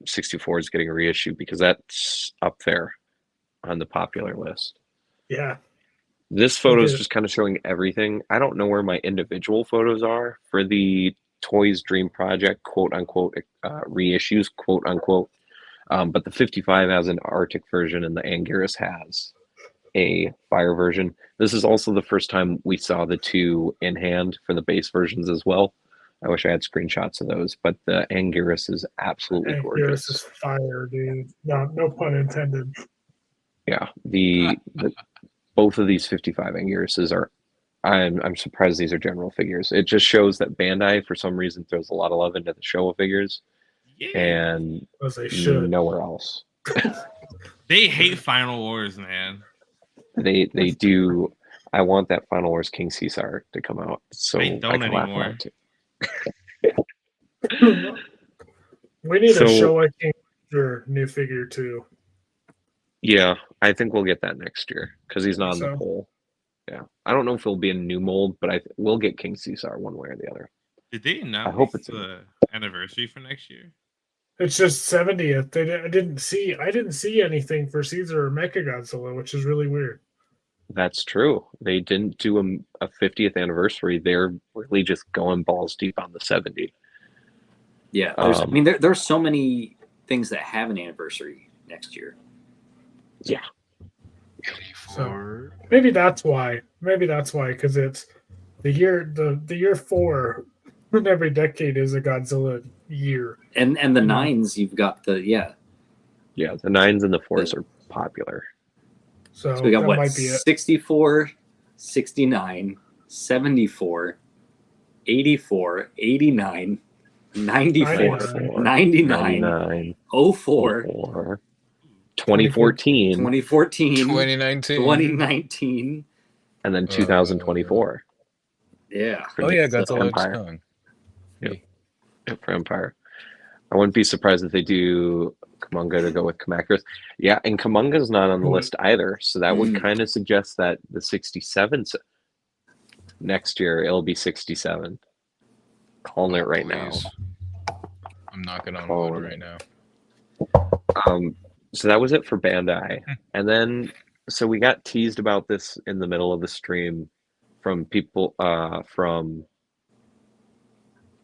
64 is getting a reissue because that's up there on the popular list. Yeah. This photo is Okay. just kind of showing everything. I don't know where my individual photos are for the Toys Dream Project, quote unquote, reissues, quote unquote. But the 55 has an Arctic version and the Anguirus has a fire version. This is also the first time we saw the two in hand for the base versions as well. I wish I had screenshots of those, but the Anguirus is absolutely And gorgeous. Anguirus is fire, dude. No pun intended. Yeah, the both of these 55 Anguiruses are. I'm surprised these are general figures. It just shows that Bandai, for some reason, throws a lot of love into the Showa figures, yeah. and As they should. nowhere else. They hate Final Wars, man. They do. I want that Final Wars King Caesar to come out, so They don't can laugh anymore. at it. We need So- a Showa King for new figure too. Yeah, I think we'll get that next year because he's not on the So- poll. Yeah, I don't know if it'll be a new mold, but we'll get King Caesar one way or the other. Did they announce hope it's the anniversary for next year? It's just 70th. I didn't see anything for Caesar or Mechagodzilla, which is really weird. That's true. They didn't do a 50th anniversary. They're really just going balls deep on the 70. Yeah, there's so many things that have an anniversary next year. Yeah. So maybe that's why. Because it's the year 4 in every decade is a Godzilla year. And the nines, you've got the Yeah, the 9s and the 4s are popular. So, So we got that what, might be it. 64, 69, 74, 84, 89, 94, 99, 99, 99, 04, 04, 2014, 2014, 2019. 2019. and then 2024 Yeah. for Oh yeah, the Godzilla Empire. Stone. For Empire. I wouldn't be surprised if they do Kamunga to go with Kamakuras. Yeah, and Kamunga's not on the list either, so that would kind of suggest that the 67 next year it'll be 67. Calling it right now. Please. I'm knocking on Calling wood it. right now. So that was it for Bandai, and then so we got teased about this in the middle of the stream from people from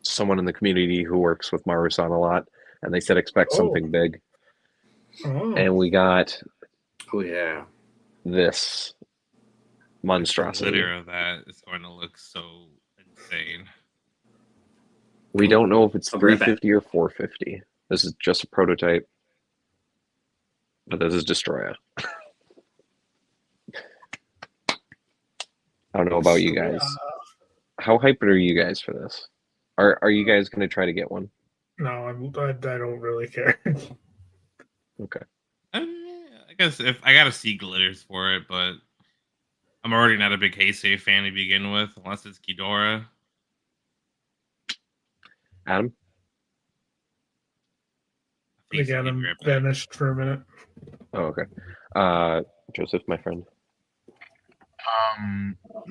someone in the community who works with Maru-san a lot, and they said expect something big, Oh. and we got Oh yeah. this The monstrosity. glitter of that is going to look so insane. We don't know if it's I'll be right back. 350 or 450. This is just a prototype, but this is Destroya. I don't know about you guys. How hyped are you guys for this? Are you guys going to try to get one? No, I don't really care. Okay. I guess if I got to see glitters for it, but I'm already not a big Heisei fan to begin with, unless it's Ghidorah. Adam? Again, I'm Right back. vanished for a minute. Oh, okay. Joseph, my friend.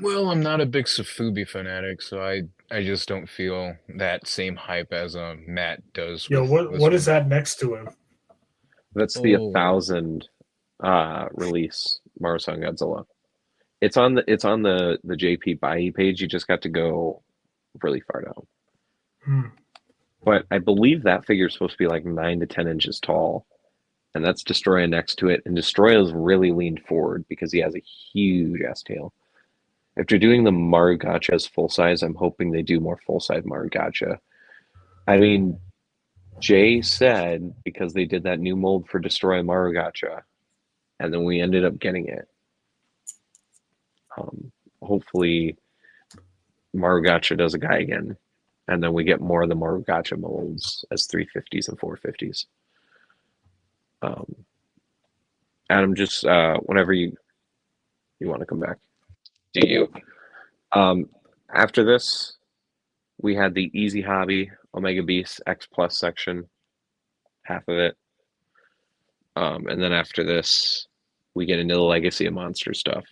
Well, I'm not a big Safubi fanatic, so I just don't feel that same hype as Matt does. Yo, with this what is one. that next to him? That's the Oh. 1000 release Maru-san Godzilla. It's on the JP Bai page. You just got to go really far down. Hmm. But I believe that figure is supposed to be like 9 to 10 inches tall, and that's Destroya next to it. And Destroya's really leaned forward because he has a huge ass tail. If they're doing the Maru Gachas full size, I'm hoping they do more full size Maru Gacha. I mean, Jay said because they did that new mold for Destroy Maru Gacha, and then we ended up getting it. Hopefully, Maru Gacha does a guy again, and then we get more of the Maru Gacha molds as 350s and 450s. Adam, just whenever you want to come back, do you? After this, we had the Easy Hobby Omega Beast X Plus section, half of it. And then after this, we get into the Legacy of Monster stuff.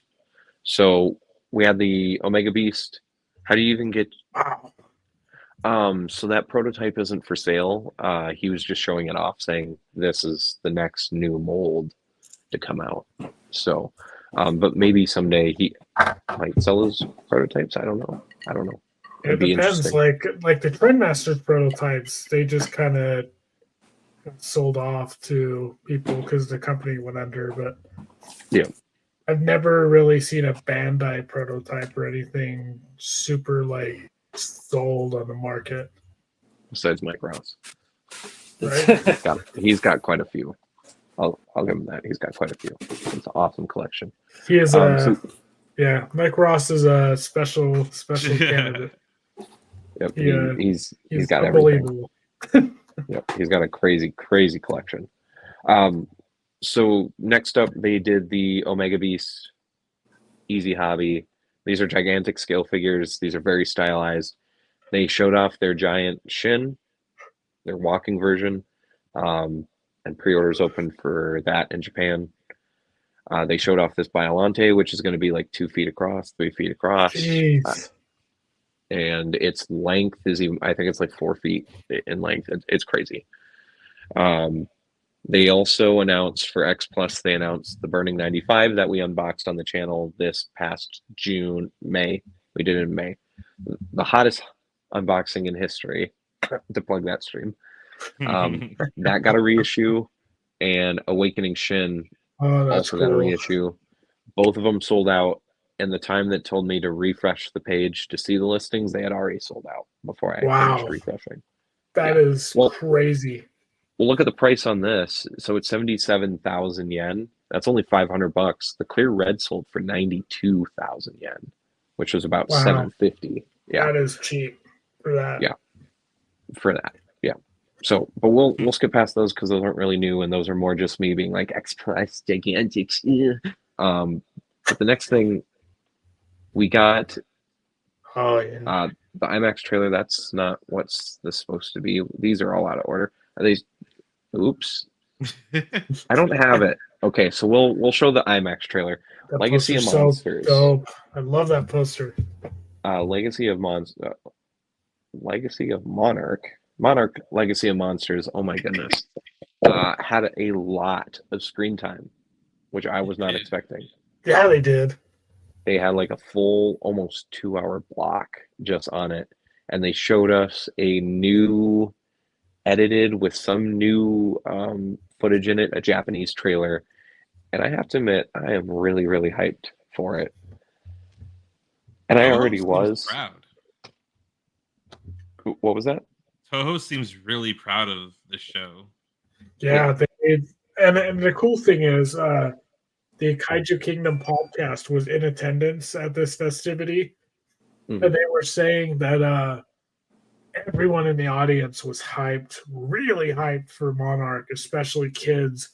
So we had the Omega Beast. How do you even get? Wow. So that prototype isn't for sale. He was just showing it off, saying this is the next new mold to come out. So, but maybe someday he might sell those prototypes. I don't know. It It'd be depends. interesting. Like the Trendmaster prototypes, they just kind of sold off to people because the company went under. But Yeah. I've never really seen a Bandai prototype or anything super like sold on the market. Besides Mike Ross, Right? he's got quite a few. I'll give him that. He's got quite a few. It's an awesome collection. He is So, Mike Ross is a special candidate. yep, Yeah, he's He's got everything. unbelievable. Yep, he's got a crazy collection. So next up, they did the Omega Beast Easy Hobby. These are gigantic scale figures. These are very stylized. They showed off their giant Shin, their walking version, and pre-orders open for that in Japan. They showed off this Biolante, which is going to be like 2 feet across, 3 feet across. Jeez. And its length is even, I think it's like 4 feet in length. It's crazy. They also announced for X Plus, they announced the Burning 95 that we unboxed on the channel this past May. We did it in May. The hottest unboxing in history, to plug that stream. That got a reissue, and Awakening Shin Oh, that's also got a cool. reissue. Both of them sold out, and the time that told me to refresh the page to see the listings, they had already sold out before I finished refreshing. That is crazy. Well, look at the price on this. So it's 77,000 yen. That's only $500. The clear red sold for 92,000 yen, which was about $750. Yeah, that is cheap for that. Yeah, for that. Yeah. So, but we'll skip past those because those aren't really new, and those are more just me being like X Plus Gigantics. But the next thing we got, the IMAX trailer. That's not what's this supposed to be. These are all out of order. Are these? Oops. I don't have it. Okay, so we'll show the IMAX trailer. That Legacy of Monsters. So dope. I love that poster. Legacy of Monarch. Monarch Legacy of Monsters. Oh my goodness. Had a lot of screen time, which I was not expecting. Yeah, they did. They had like a full, almost 2-hour block just on it, and they showed us a new, edited with some new footage in it, a Japanese trailer, and I have to admit, I am really, really hyped for it. And I already was. Proud. What was that? Toho seems really proud of the show. Yeah, and the cool thing is, the Kaiju Kingdom podcast was in attendance at this festivity, and they were saying that everyone in the audience was hyped, really hyped for Monarch, especially kids.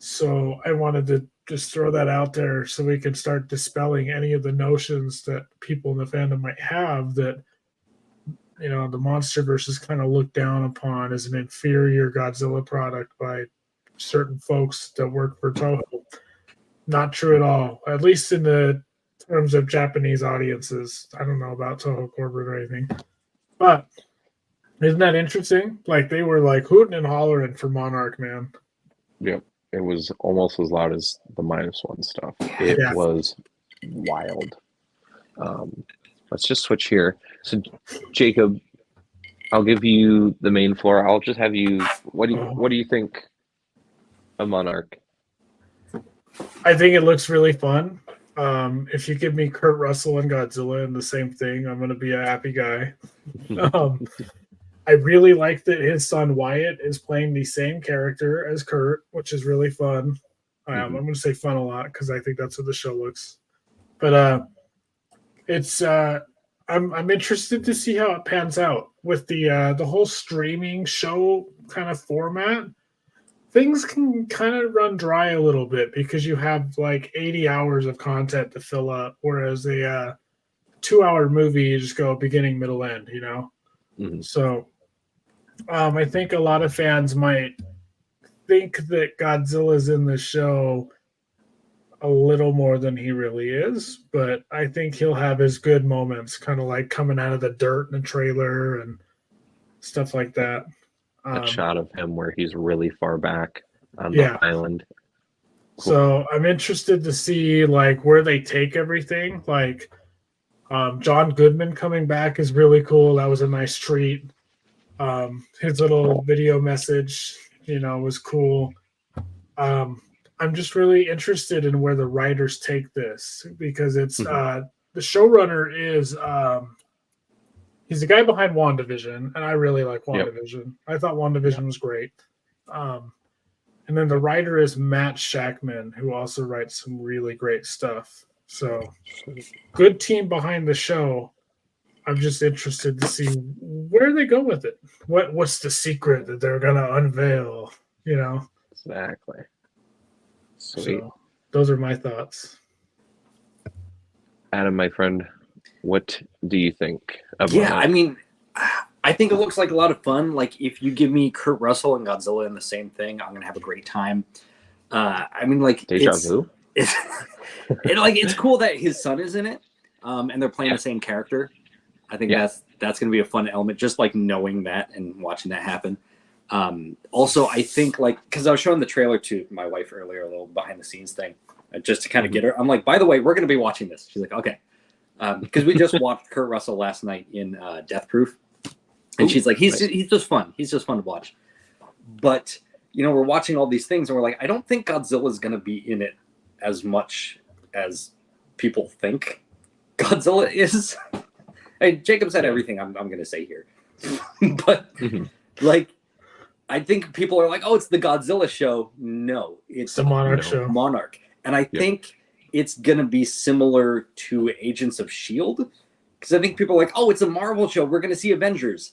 So I wanted to just throw that out there so we can start dispelling any of the notions that people in the fandom might have that, you know, the MonsterVerse is kind of looked down upon as an inferior Godzilla product by certain folks that work for Toho. Not true at all, at least in the terms of Japanese audiences. I don't know about Toho corporate or anything, but isn't that interesting? Like, they were like hooting and hollering for Monarch, man. Yep. It was almost as loud as the -1 stuff. It was wild. Let's just switch here. So, Jacob, I'll give you the main floor. I'll just have you. What do you think of Monarch? I think it looks really fun. If you give me Kurt Russell and Godzilla in the same thing, I'm going to be a happy guy. I really like that his son Wyatt is playing the same character as Kurt, which is really fun. I'm going to say fun a lot because I think that's what the show looks. But it's I'm interested to see how it pans out with the whole streaming show kind of format. Things can kind of run dry a little bit because you have like 80 hours of content to fill up, whereas a 2-hour movie you just go beginning, middle, end. So I think a lot of fans might think that Godzilla's in the show a little more than he really is, but I think he'll have his good moments, kind of like coming out of the dirt in the trailer and stuff like that. That shot of him where he's really far back on the island. Cool. So I'm interested to see like where they take everything. Like John Goodman coming back is really cool. That was a nice treat. His little video message, was cool. I'm just really interested in where the writers take this because it's the showrunner is he's the guy behind WandaVision, and I really like WandaVision. Yep. I thought WandaVision was great. And then the writer is Matt Shackman, who also writes some really great stuff. So good team behind the show. I'm just interested to see where they go with it. What's the secret that they're gonna unveil? Exactly. Sweet. So those are my thoughts. Adam, my friend, what do you think of I mean, I think it looks like a lot of fun. Like if you give me Kurt Russell and Godzilla in the same thing, I'm gonna have a great time. I mean, like deja vu. It's cool that his son is in it, and they're playing the same character. I think that's gonna be a fun element, just like knowing that and watching that happen. Also, I think because I was showing the trailer to my wife earlier, a little behind the scenes thing, just to kind of get her. I'm like, by the way, we're gonna be watching this. She's like, okay, because we just watched Kurt Russell last night in Death Proof, and she's like, he's just fun. He's just fun to watch. But we're watching all these things, and we're like, I don't think Godzilla's gonna be in it as much as people think Godzilla is. Hey, Jacob said everything I'm gonna say here, but I think people are like, oh, it's the Godzilla show. No, it's the Monarch show. Monarch. And I think it's going to be similar to Agents of S.H.I.E.L.D. Because I think people are like, oh, it's a Marvel show. We're going to see Avengers.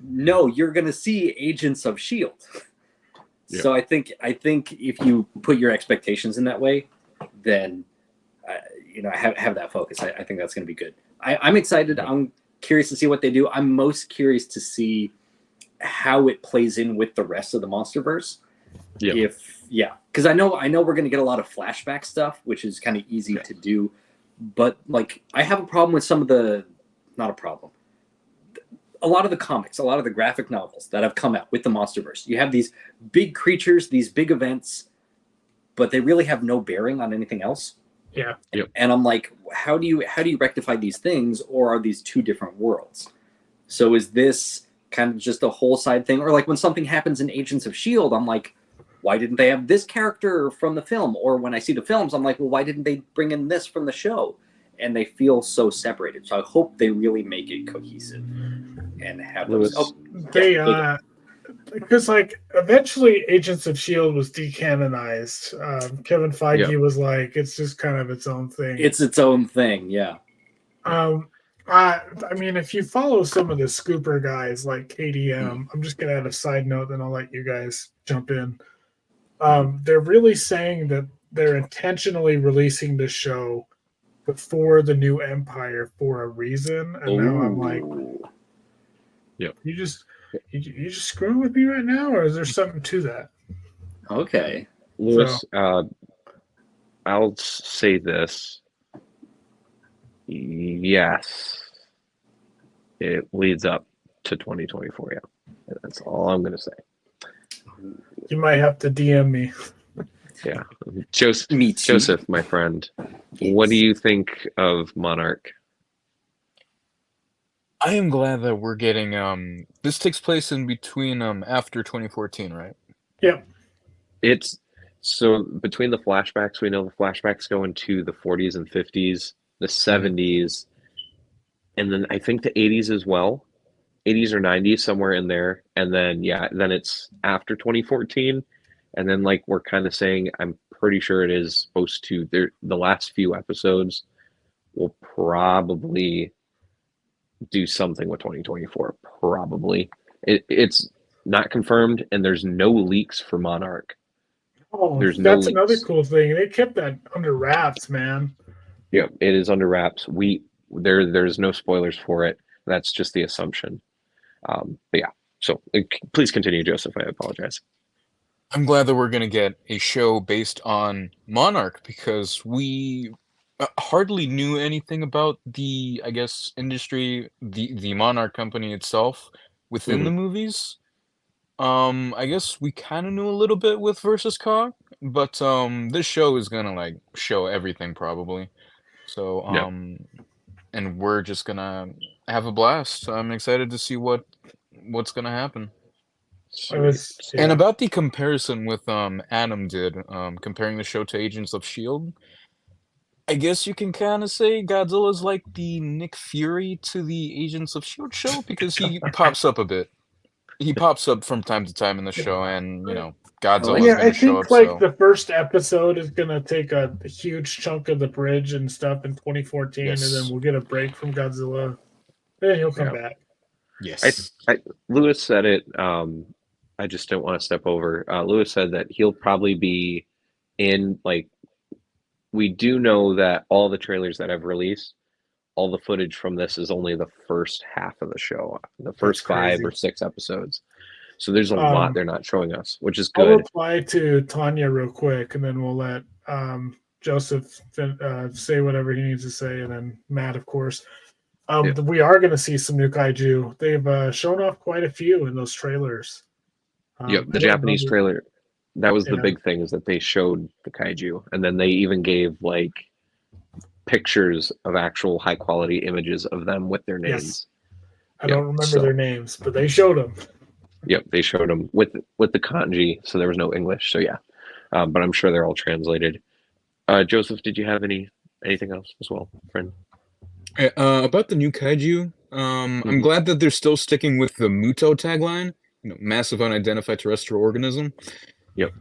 No, you're going to see Agents of S.H.I.E.L.D. Yeah. So I think if you put your expectations in that way, then, have that focus. I think that's going to be good. I'm excited. I'm curious to see what they do. I'm most curious to see how it plays in with the rest of the MonsterVerse. Because I know we're going to get a lot of flashback stuff, which is kind of easy to do, but I have a problem with some of a lot of the comics, a lot of the graphic novels that have come out with the MonsterVerse. You have these big creatures, these big events, but they really have no bearing on anything else. Yeah. Yep. And I'm like, how do you rectify these things, or are these two different worlds? So is this kind of just a whole side thing? Or when something happens in Agents of S.H.I.E.L.D., I'm like, why didn't they have this character from the film? Or when I see the films, I'm like, well, why didn't they bring in this from the show? And they feel so separated. So I hope they really make it cohesive and have those. Because eventually Agents of S.H.I.E.L.D. was decanonized. Kevin Feige was like, it's just kind of its own thing. It's its own thing, yeah. I mean, if you follow some of the scooper guys like KDM, I'm just going to add a side note, then I'll let you guys jump in. They're really saying that they're intentionally releasing this show before the new Empire for a reason. And now I'm like, you just screwing with me right now, or is there something to that? Okay. Lewis, I'll say this. Yes, it leads up to 2024. Yeah, that's all I'm going to say. You might have to DM me. Yeah, Joseph, my friend. games. What do you think of Monarch? I am glad that we're getting this takes place in between after 2014, right? Yep. It's so between the flashbacks, we know the flashbacks go into the 40s and 50s, the 70s, and then I think the 80s as well. 80s or 90s, somewhere in there. And then, yeah, then it's after 2014. And then, like, we're kind of saying, I'm pretty sure it is supposed to, the last few episodes will probably do something with 2024. Probably. It's not confirmed, and there's no leaks for Monarch. Oh, There's no that's another leaks. cool thing. They kept that under wraps, man. Yeah, it is under wraps. There's no spoilers for it. That's just the assumption. But yeah, so please continue, Joseph. I apologize. I'm glad that we're going to get a show based on Monarch because we hardly knew anything about the, I guess, industry, the Monarch company itself within the movies. I guess we kind of knew a little bit with Versus Cog, but this show is gonna like show everything probably. So Yeah. and we're just gonna have a blast. I'm excited to see what's gonna happen. I was, And yeah. about the comparison with Adam did, comparing the show to Agents of Shield, I guess you can kind of say Godzilla's like the Nick Fury to the Agents of Shield show because he pops up a bit. He pops up from time to time in the show, and you know Godzilla's Yeah, I gonna show think up. like So the first episode is gonna take a huge chunk of the bridge and stuff in 2014, and then yes, we'll get a break from Godzilla. Then he'll come back. yes, Lewis said it. I just don't want to step over. Lewis said that he'll probably be in, like, we do know that all the trailers that I've released, all the footage from this is only the first half of the show, the first 5 crazy. or 6 episodes. So there's a lot they're not showing us, which is good. I'll reply to Tanya real quick, and then we'll let Joseph say whatever he needs to say, and then Matt, of course. We are going to see some new kaiju. They've shown off quite a few in those trailers. Yep, the Japanese trailer, that was the big thing, is that they showed the kaiju, and then they even gave like pictures of actual high quality images of them with their names. Yes. I don't remember their names, but they showed them. Yep, they showed them with the kanji, so there was no English. So yeah, but I'm sure they're all translated. Joseph, did you have anything else as well, friend? about the new kaiju, I'm glad that they're still sticking with the Muto tagline. You know, massive unidentified terrestrial organism. Yep.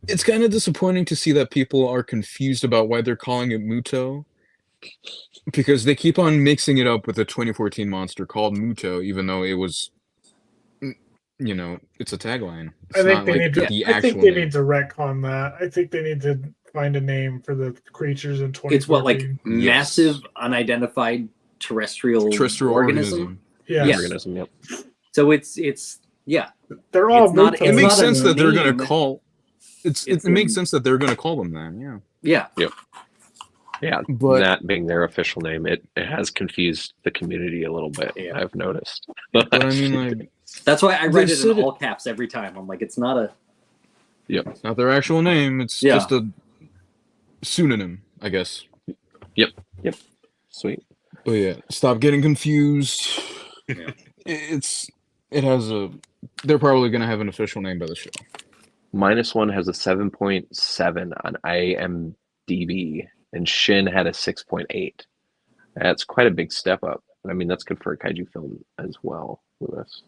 It's kind of disappointing to see that people are confused about why they're calling it Muto, because they keep on mixing it up with a 2014 monster called Muto, even though it was, you know, it's a tagline. It's I think not they like need to. the I think actual they name. need to retcon that. I think they need to find a name for the creatures in 2014. It's what, like massive unidentified terrestrial organism? Yes. Organism. Yep. So it's yeah. They're all It's not- Muto. It makes not a sense that they're gonna name. call. It makes sense that they're gonna call them that. Yeah. Yeah. Yep. Yeah, But that being their official name, it has confused the community a little bit. Yeah. I've noticed. but I mean, like, That's why I write They it in said it- all caps every time. I'm like, it's not a. it's not their actual name. It's just a pseudonym, I guess. Yep. Sweet. But yeah, stop getting confused. Yeah. It has a. They're probably gonna have an official name by the show. -1 has a 7.7 on IMDb, and Shin had a 6.8. That's quite a big step up. I mean, that's good for a kaiju film as well, Lewis.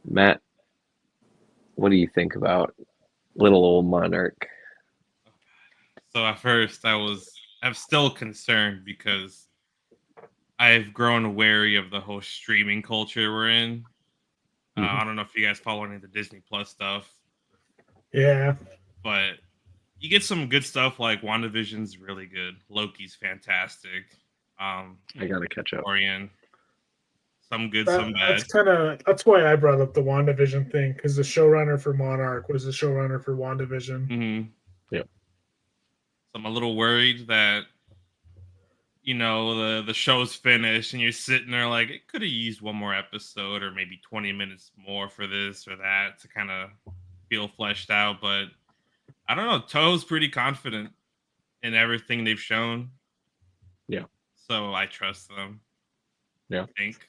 Matt, what do you think about little old Monarch? So at first I'm still concerned because I've grown wary of the whole streaming culture we're in. I don't know if you guys follow any of the Disney Plus stuff. Yeah. But you get some good stuff like WandaVision's really good. Loki's fantastic. I gotta catch up. Orion. Some good, some bad. That's why I brought up the WandaVision thing, because the showrunner for Monarch was the showrunner for WandaVision. Mm-hmm. Yep. So I'm a little worried that, you know, the show's finished and you're sitting there like, it could have used one more episode or maybe 20 minutes more for this or that to kind of feel fleshed out. But I don't know. Toe's pretty confident. in everything they've shown. Yeah. So I trust them. Yeah. I think.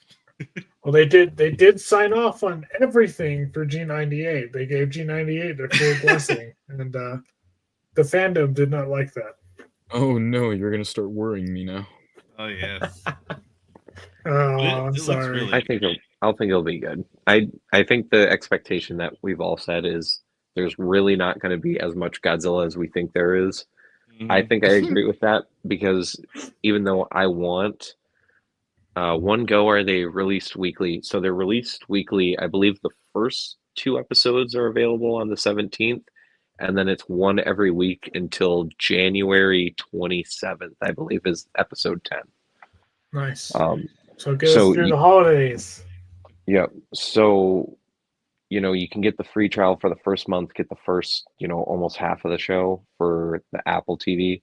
Well, they did sign off on everything for G98. They gave G98 their full blessing, and the fandom did not like that. Oh no, you're gonna start worrying me now. Oh yes. Oh, It I'm looks sorry. really I think it'll be good. I think the expectation that we've all said is there's really not going to be as much Godzilla as we think there is. I Mhm. think I agree with that because even though I want One Go are they released weekly? So they're released weekly. I believe the first 2 episodes are available on the 17th, and then it's one every week until January 27th, I believe, is episode 10. Nice. Um, So get us through the holidays. yeah, so you can get the free trial for the first month, get the first, almost half of the show for the Apple TV,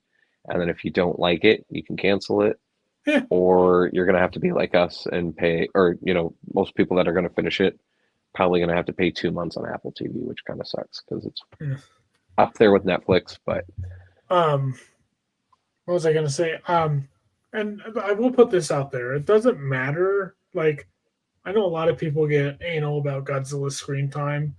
and then if you don't like it, you can cancel it. Yeah. Or you're going to have to be like us and pay, or, most people that are going to finish it probably going to have to pay 2 months on Apple TV, which kind of sucks because it's Yeah. up there with Netflix. But What was I going to say? And I will put this out there. It doesn't matter. Like, I know a lot of people get anal about Godzilla screen time.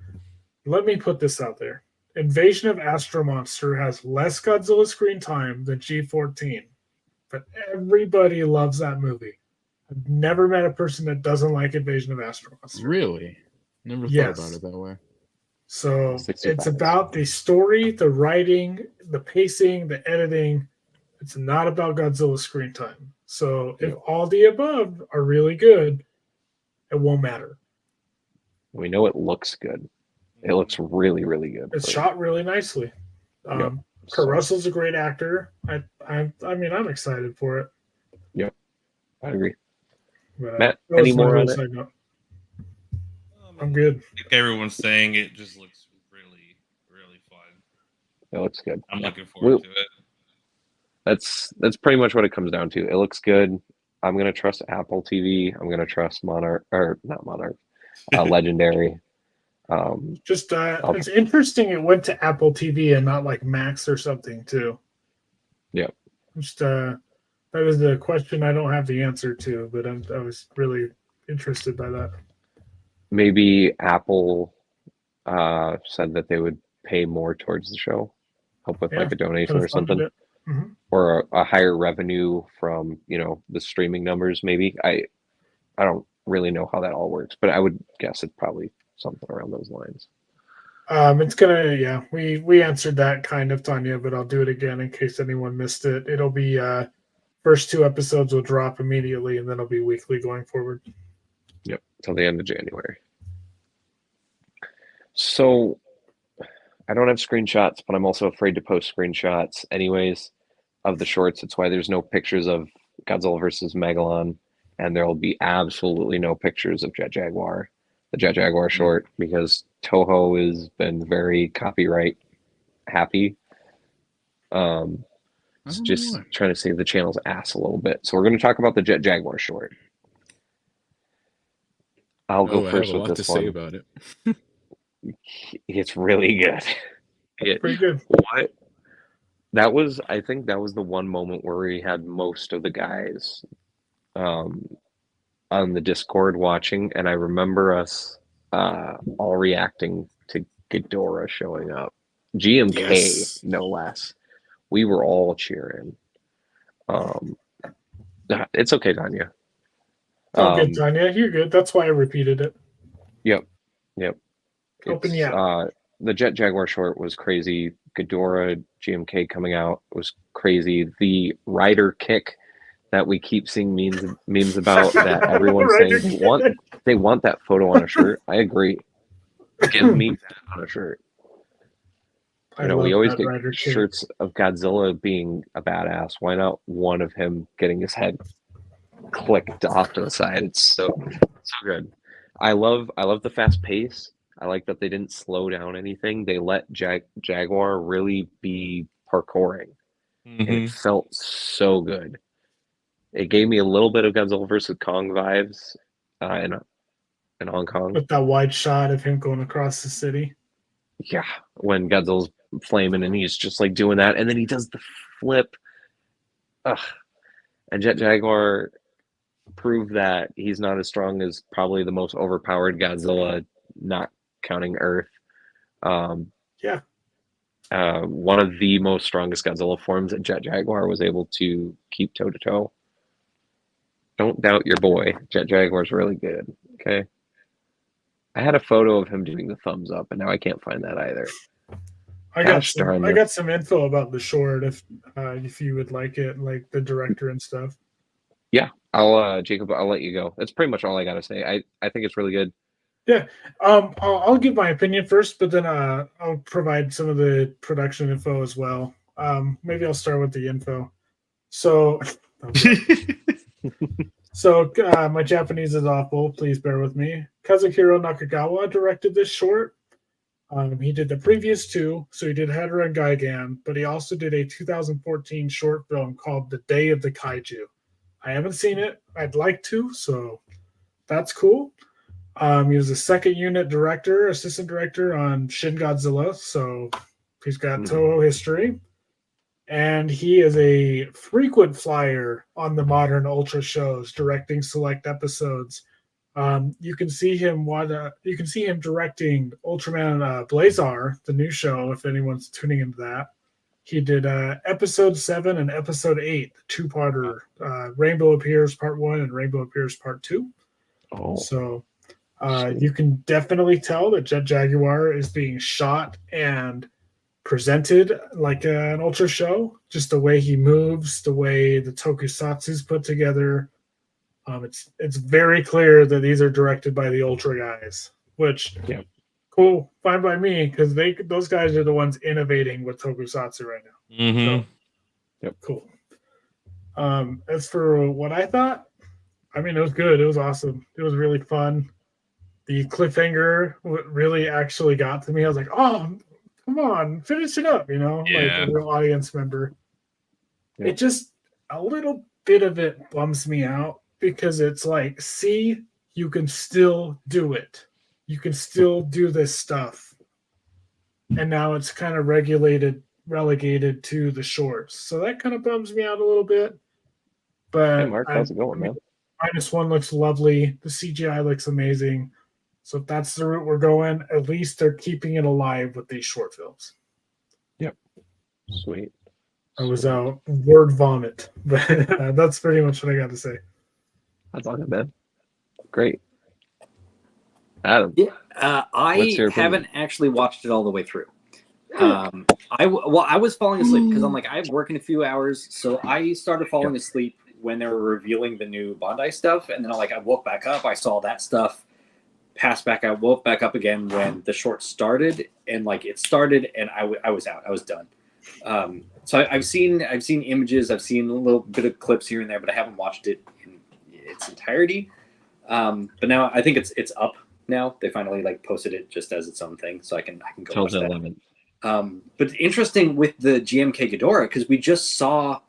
Let me put this out there. Invasion of Astro Monster has less Godzilla screen time than G14. But everybody loves that movie. I've never met a person that doesn't like Invasion of Astro Monster. Really? Never Yes. thought about it that way. So 65. it's about the story, the writing, the pacing, the editing. It's not about Godzilla screen time. So if all the above are really good, it won't matter. we know it looks good. It looks really, really good. It's shot really nicely. Yep. Kurt Russell's a great actor. I mean, I'm excited for it. Yep, I agree. But, Matt, that was any my more on little it? side note. I'm good. I think everyone's saying it just looks really, really fun. It looks good. I'm looking forward to it. That's pretty much what it comes down to. It looks good. I'm gonna trust Apple TV. I'm gonna trust Monarch, or not Monarch, Legendary. Just it's interesting it went to Apple TV and not like Max or something too. Yep. Just that is the question I don't have the answer to, but I was really interested by that. Maybe Apple said that they would pay more towards the show, help with like a donation or something, or a higher revenue from the streaming numbers. Maybe I don't really know how that all works, but I would guess it's probably something around those lines. It's gonna we answered that kind of, Tanya, but I'll do it again in case anyone missed it. It'll be first 2 episodes will drop immediately, and then it'll be weekly going forward. Yep, till the end of January. So I don't have screenshots, but I'm also afraid to post screenshots anyways of the shorts. It's why there's no pictures of Godzilla versus Megalon, and there will be absolutely no pictures of Jet Jaguar, the Jet Jaguar short, because Toho has been very copyright happy. It's just trying to save the channel's ass a little bit. So we're going to talk about the Jet Jaguar short. I'll go first I have a with lot this to one. say about it. It's really good. Pretty good. What? I think that was the one moment where we had most of the guys on the Discord watching, and I remember us all reacting to Ghidorah showing up. GMK, no less. We were all cheering. It's okay, Tanya. Oh, good, Tanya. You're good. That's why I repeated it. Yep. Helping you out. The Jet Jaguar short was crazy. Ghidorah, GMK coming out was crazy. The rider kick that we keep seeing memes about, that everyone's saying they want that photo on a shirt. I agree. Give me that on a shirt. We always get shirts of Godzilla being a badass. Why not one of him getting his head clicked off to the side? It's so good. I love the fast pace. I like that they didn't slow down anything. They let Jaguar really be parkouring. And it felt so good. It gave me a little bit of Godzilla vs. Kong vibes in Hong Kong. With that wide shot of him going across the city. Yeah, when Godzilla's flaming, and he's just like doing that, and then he does the flip. Ugh. And Jet Jaguar proved that he's not as strong as probably the most overpowered Godzilla, not counting Earth. Yeah. One of the most strongest Godzilla forms that Jet Jaguar was able to keep toe to toe. Don't doubt your boy. Jet Jaguar's really good. Okay. I had a photo of him doing the thumbs up, and now I can't find that either. I Gosh darn I it. got some info about the short if you would like it, like the director and stuff. Yeah, I'll Jacob, I'll let you go. That's pretty much all I gotta say. I think it's really good. Yeah. I'll give my opinion first, but then I'll provide some of the production info as well. Maybe I'll start with the info. So my Japanese is awful. Please bear with me. Kazuhiro Nakagawa directed this short. He did the previous two, so he did Hedorah and Gigan, but he also did a 2014 short film called The Day of the Kaiju. I haven't seen it. I'd like to, so that's cool. He was a second unit director, assistant director on Shin Godzilla, so he's got Toho history. And he is a frequent flyer on the modern Ultra shows, directing select episodes. You can see him directing Ultraman Blazar, the new show, if anyone's tuning into that. He did episode 7 and episode 8, the two-parter. Rainbow Appears Part 1 and Rainbow Appears Part 2. Oh. So you can definitely tell that Jet Jaguar is being shot and presented like an Ultra show. Just the way he moves, the way the tokusatsu's put together. It's very clear that these are directed by the Ultra guys, which cool, fine by me, because those guys are the ones innovating with tokusatsu right now. Mm-hmm. So, cool. As for what I thought, I mean, it was good. It was awesome. It was really fun. The cliffhanger really actually got to me. I was like, oh, come on, finish it up, like a real audience member. Yeah. It just, a little bit of it bums me out because it's like, see, you can still do it. You can still do this stuff. And now it's kind of relegated to the shorts. So that kind of bums me out a little bit. But Hey, Mark, how's it going, man? -1 looks lovely. The CGI looks amazing. So if that's the route we're going, at least they're keeping it alive with these short films. Yep. Sweet. I was out word vomit, but that's pretty much what I got to say. That's all good, man. Great. Adam. Yeah, I haven't actually watched it all the way through. I was falling asleep because I'm like, I work in a few hours, so I started falling asleep when they were revealing the new Bandai stuff, and then I woke back up, I saw that stuff, passed back, I woke back up again when the short started, and it started, and I was out, I was done. So I've seen images, I've seen a little bit of clips here and there, but I haven't watched it in its entirety. But now I think it's up now. They finally posted it just as its own thing, so I can go watch that. But interesting with the GMK Ghidorah, because we just saw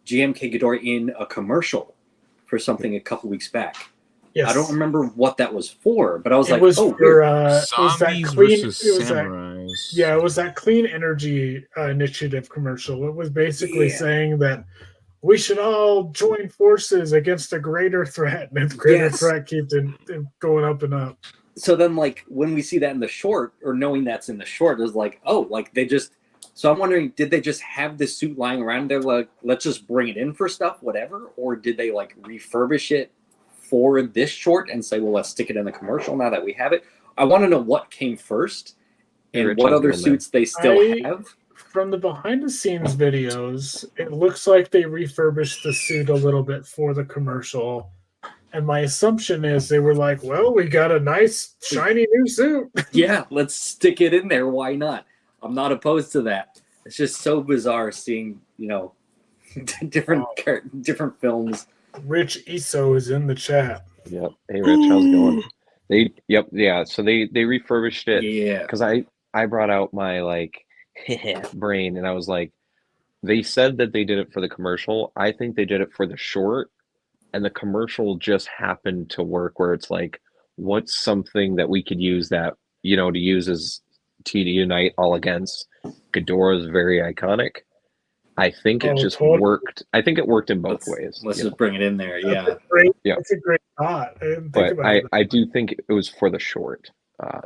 GMK Ghidorah in a commercial for something a couple weeks back. Yes. I don't remember what that was for, but I was it was Zombies versus Samurais. It was that Clean Energy Initiative commercial. It was basically saying that we should all join forces against a greater threat, and the greater threat keeps going up and up. So then, when we see that in the short, or knowing that's in the short, it was they just. So I'm wondering, did they just have this suit lying around? They're like, let's just bring it in for stuff, whatever, or did they refurbish it for this short and say, well, let's stick it in the commercial now that we have it? I want to know what came first and what other suits they still have. From the behind the scenes videos, it looks like they refurbished the suit a little bit for the commercial. And my assumption is they were like, well, we got a nice, shiny new suit. Yeah, let's stick it in there. Why not? I'm not opposed to that. It's just so bizarre seeing, different films. Rich Iso is in the chat. Yep. Hey, Rich, how's it going? So they refurbished it. Yeah. Because I brought out my brain and I was like, they said that they did it for the commercial. I think they did it for the short, and the commercial just happened to work where it's what's something that we could use that, to use as to unite all against Ghidorah is very iconic. I think it Oh, just totally. worked. I think it worked in both ways. Let's you just know. bring it in there. That's Yeah. Yeah. That's a great thought. I didn't think But about it. I do think it was for the short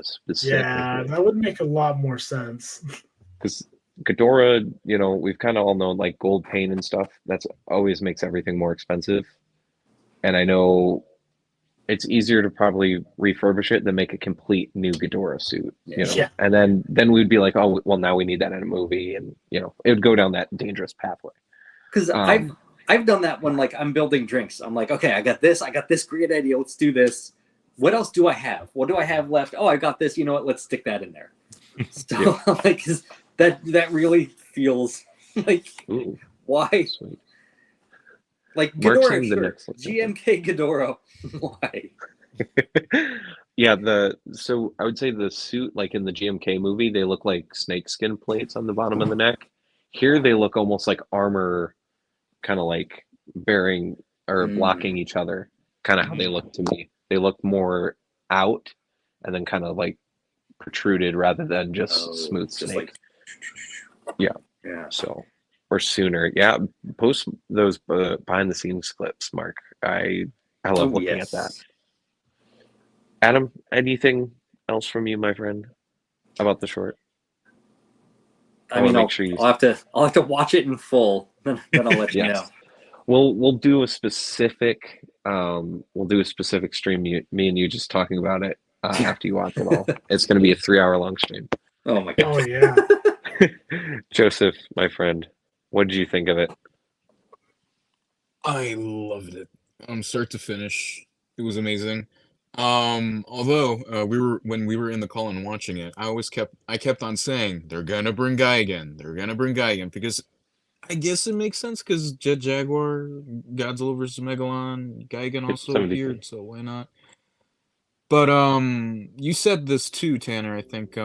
specifically. Yeah, that would make a lot more sense. Because Ghidorah, you know, we've kind of all known like gold paint and stuff. That's always makes everything more expensive. And I know it's easier to probably refurbish it than make a complete new Ghidorah suit. You know, Yeah. and then we'd be like, oh, well, now we need that in a movie, and you know, it would go down that dangerous pathway. Because I've done that when like I'm building drinks. I'm like, okay, I got this great idea. Let's do this. What else do I have? What do I have left? Oh, I got this. You know what? Let's stick that in there. So like that really feels like Ooh, why? sweet. Like We're Ghidorah, seeing the sure. next one. GMK Ghidorah. Why? Yeah, so I would say the suit, like in the GMK movie, they look like snakeskin plates on the bottom of the neck. Here they look almost like armor, kind of like bearing or blocking each other. Kind of how they look to me. They look more out and then kind of like protruded rather than just smooth just snake. like Yeah. So or sooner. Yeah, post those behind the scenes clips, Mark. I love looking at that. Adam, anything else from you, my friend, about the short? I mean, make sure I'll have to watch it in full. Then I'll let you know. We'll do a specific stream. Me and you just talking about it after you watch it all. It's going to be a 3-hour long stream. Oh my god! Oh yeah. Joseph, my friend, what did you think of it? I loved it. Start to finish. It was amazing. Although when we were in the call and watching it, I kept on saying they're gonna bring Guy again. They're gonna bring Guy again because I guess it makes sense because Jet Jaguar, Godzilla vs Megalon, Guy again also 73. appeared, so why not? But you said this too, Tanner. I think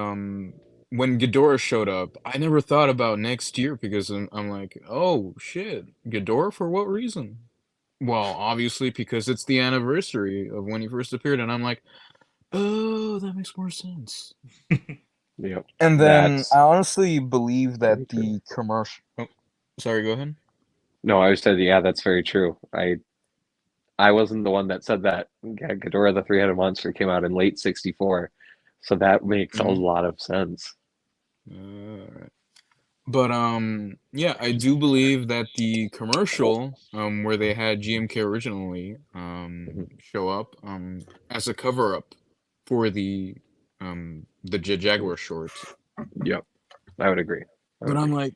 when Ghidorah showed up, I never thought about next year because I'm like, oh shit, Ghidorah for what reason? Well, obviously because it's the anniversary of when he first appeared, and I'm like, oh, that makes more sense. Yep. And then That's I honestly believe very that true. the commercial. Oh, sorry, go ahead. No, I said, yeah, that's very true. I wasn't the one that said that. Ghidorah the Three-Headed Monster came out in late '64, so that makes a lot of sense. Alright. But yeah, I do believe that the commercial where they had GMK originally show up as a cover up for the Jet Jaguar short. Yep, I would agree. But I'm like,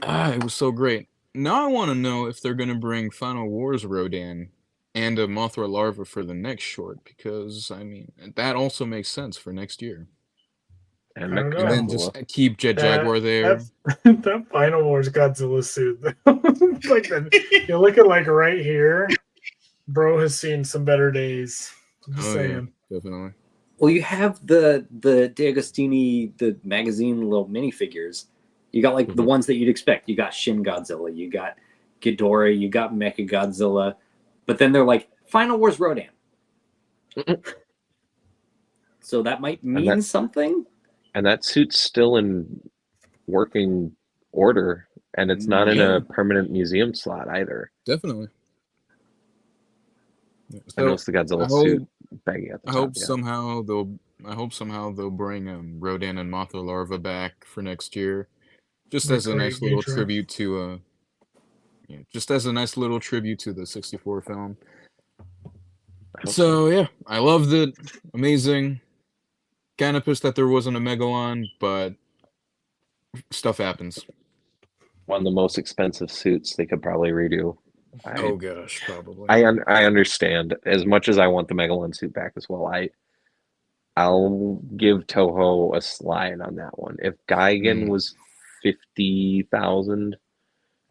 it was so great. Now I want to know if they're gonna bring Final Wars Rodan and a Mothra larva for the next short because I mean that also makes sense for next year. And I don't And know. then just keep Jet Jaguar there. That Final Wars Godzilla suit. You look at like right here, bro has seen some better days. I'm just saying. Yeah, definitely. Well, you have the DeAgostini, the magazine little minifigures. You got like the ones that you'd expect. You got Shin Godzilla, you got Ghidorah, you got Mecha Godzilla, but then they're like Final Wars Rodan. So that might mean something. And that suit's still in working order, and it's not in a permanent museum slot either. Definitely. I know it's the Godzilla suit baggy at the top. I hope somehow they'll bring Rodan and Mothra larva back for next year, just as a nice little tribute to the '64 film. So yeah, I loved it. Amazing. Kind of pissed that there wasn't a Megalon, but stuff happens. One of the most expensive suits they could probably redo. Oh gosh, probably. I understand. As much as I want the Megalon suit back as well, I'll give Toho a slide on that one. If Gigan was 50,000,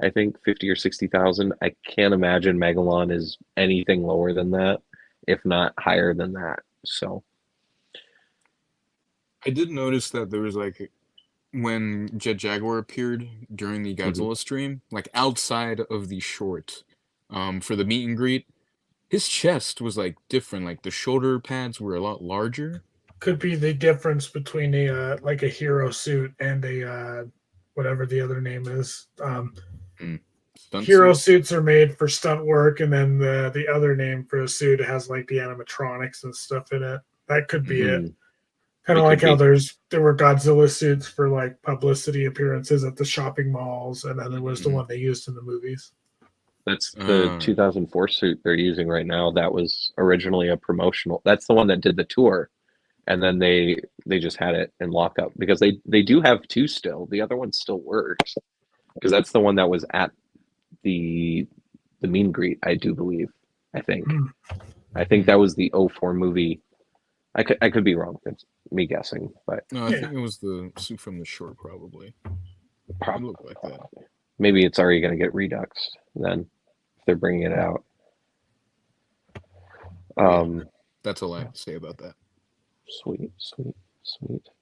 I think 50 or 60,000, I can't imagine Megalon is anything lower than that, if not higher than that. So I did notice that there was like when Jet Jaguar appeared during the Godzilla stream, like outside of the short, for the meet and greet, his chest was like different. Like the shoulder pads were a lot larger. could be the difference between a like a hero suit and a whatever the other name is. Stunt Hero suit? suits are made for stunt work, and then the other name for a suit has like the animatronics and stuff in it. That could be it. Mhm. Kind It of like could how be. there were Godzilla suits for like publicity appearances at the shopping malls, and then there was the Mhm. one they used in the movies. That's the 2004 suit they're using right now. That was originally a promotional. That's the one that did the tour, and then they just had it in lockup because they do have two still. The other one still works because that's the one that was at the meet and greet. I do believe. I think. Hmm. I think that was the '04 movie. I could be wrong. It's me guessing, but No, I Yeah. think it was the suit from the short, probably. It probably looked like that. maybe it's already going to get reduxed then if they're bringing it out. That's all I have to say about that. Sweet.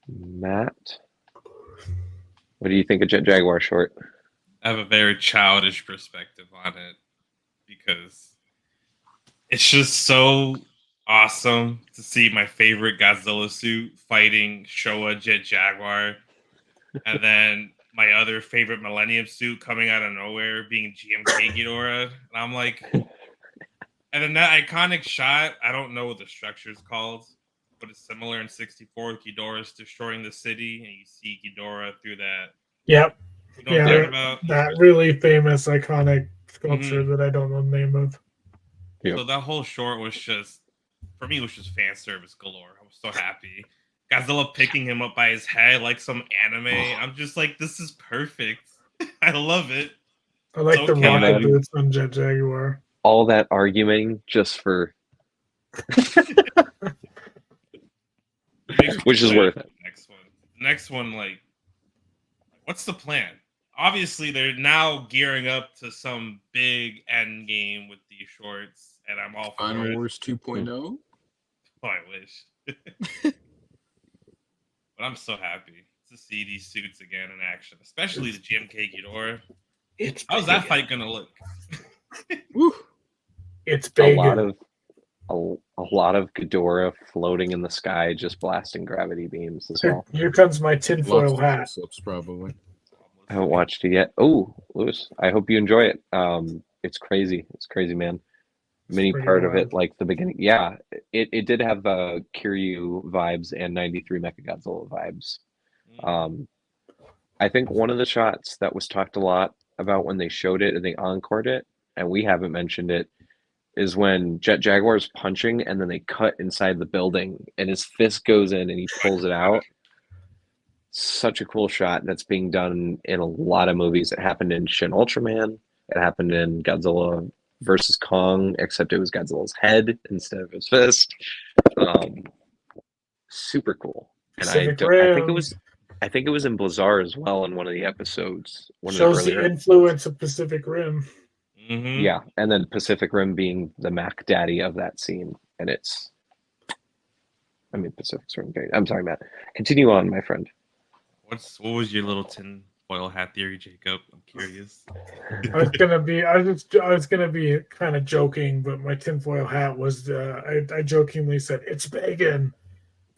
Matt, what do you think of Jet Jaguar short? I have a very childish perspective on it because it's just so awesome to see my favorite Godzilla suit fighting Showa Jet Jaguar, and then my other favorite Millennium suit coming out of nowhere being GMK Ghidorah. And I'm like, and then that iconic shot, I don't know what the structure is called, but it's similar in 64 with Ghidorah's destroying the city, and you see Ghidorah through that. Yep. You know what I'm Yeah, talking about? that really famous iconic sculpture Mhm. that I don't know the name of. Yep. So that whole short was just, for me, it was just fan service galore. I was so happy. Godzilla picking him up by his head like some anime. I'm just like, this is perfect. I love it. I like So the rocket Kevin. boots on Jet Jaguar. All that arguing just for which is worth it. Next one, like, what's the plan? Obviously, they're now gearing up to some big end game with these shorts, and I'm all for Final it. Wars 2.0? Oh, I wish. But I'm so happy to see these suits again in action, especially the GMK Ghidorah. It's How's that fight gonna look? Woo! It's A big. lot of Ghidorah floating in the sky, just blasting gravity beams as well. Here comes my Lots tinfoil of hat. close-ups, probably. I haven't watched it yet. Oh, Lewis, I hope you enjoy it. It's crazy. It's crazy, man. Mini pretty part of wild. it, like the beginning. Yeah, it did have Kiryu vibes and 93 Mechagodzilla vibes. I think one of the shots that was talked a lot about when they showed it and they encored it, and we haven't mentioned it, is when Jet Jaguar's punching and then they cut inside the building and his fist goes in and he pulls it out. Such a cool shot that's being done in a lot of movies. It happened in Shin Ultraman. It happened in Godzilla versus Kong, except it was Godzilla's head instead of his fist. Super cool. And I think it was in Blizzard as well in one of the episodes. One Shows of the the earlier. influence of Pacific Rim. Mm-hmm. Yeah, and then Pacific Rim being the Mac Daddy of that scene, and Pacific Rim. I'm sorry, Matt. Continue on, my friend. What was your little tin foil hat theory, Jacob? I'm curious. I was gonna be kind of joking, but my tinfoil hat was I jokingly said it's Bacon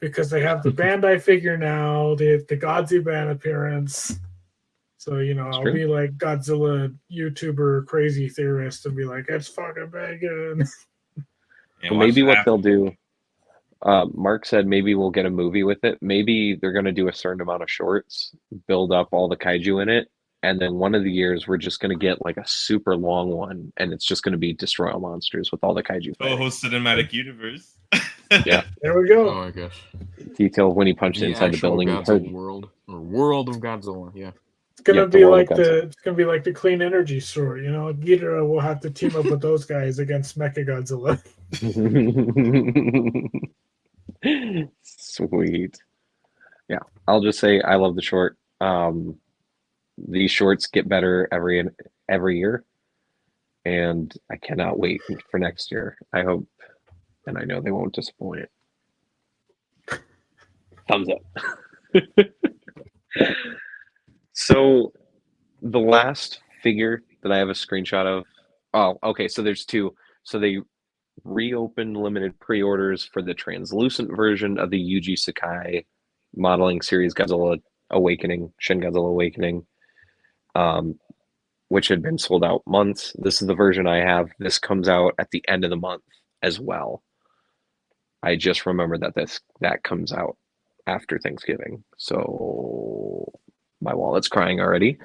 because they have the Bandai figure now, the Godzilla appearance. So I'll true. be like Godzilla YouTuber crazy theorist and be like, it's fucking Bacon. Yeah, Well, maybe what they'll do. Mark said maybe we'll get a movie with it. Maybe they're going to do a certain amount of shorts, build up all the kaiju in it, and then one of the years we're just going to get like a super long one, and it's just going to be Destroy All Monsters with all the kaiju. Toho Cinematic Universe. Yeah. There we go. Oh, I guess. Detail when he punched inside the actual building. Godzilla world. Or World of Godzilla, yeah. It's gonna Yeah, the be world like of Godzilla. it's gonna be like the clean energy store. Ghidorah will have to team up with those guys against Mechagodzilla. Sweet. Yeah, I'll just say I love the short. These shorts get better every year, and I cannot wait for next year. I hope, and I know they won't disappoint. Thumbs up. So, the last figure that I have a screenshot of. Oh, okay. So there's two. So they reopened limited pre-orders for the translucent version of the Yuji Sakai modeling series Godzilla Awakening, Shin Godzilla Awakening, which had been sold out months. This is the version I have. This comes out at the end of the month as well. I just remembered that comes out after Thanksgiving. So my wallet's crying already.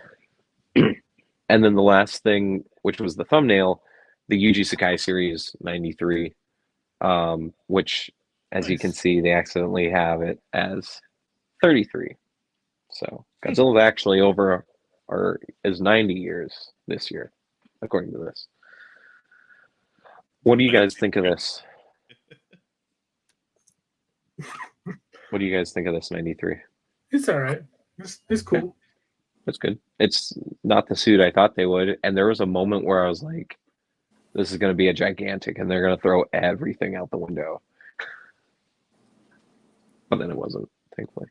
And then the last thing, which was the thumbnail, the Yuji Sakai series 93, which, as you can see, they accidentally have it as 33. So Godzilla's actually over, or is 90 years this year, according to this. What do you guys think of this? What do you guys think of this 93? It's all right. It's cool. That's good. It's not the suit I thought they would. And there was a moment where I was like, this is going to be a gigantic and they're going to throw everything out the window. But then it wasn't, thankfully.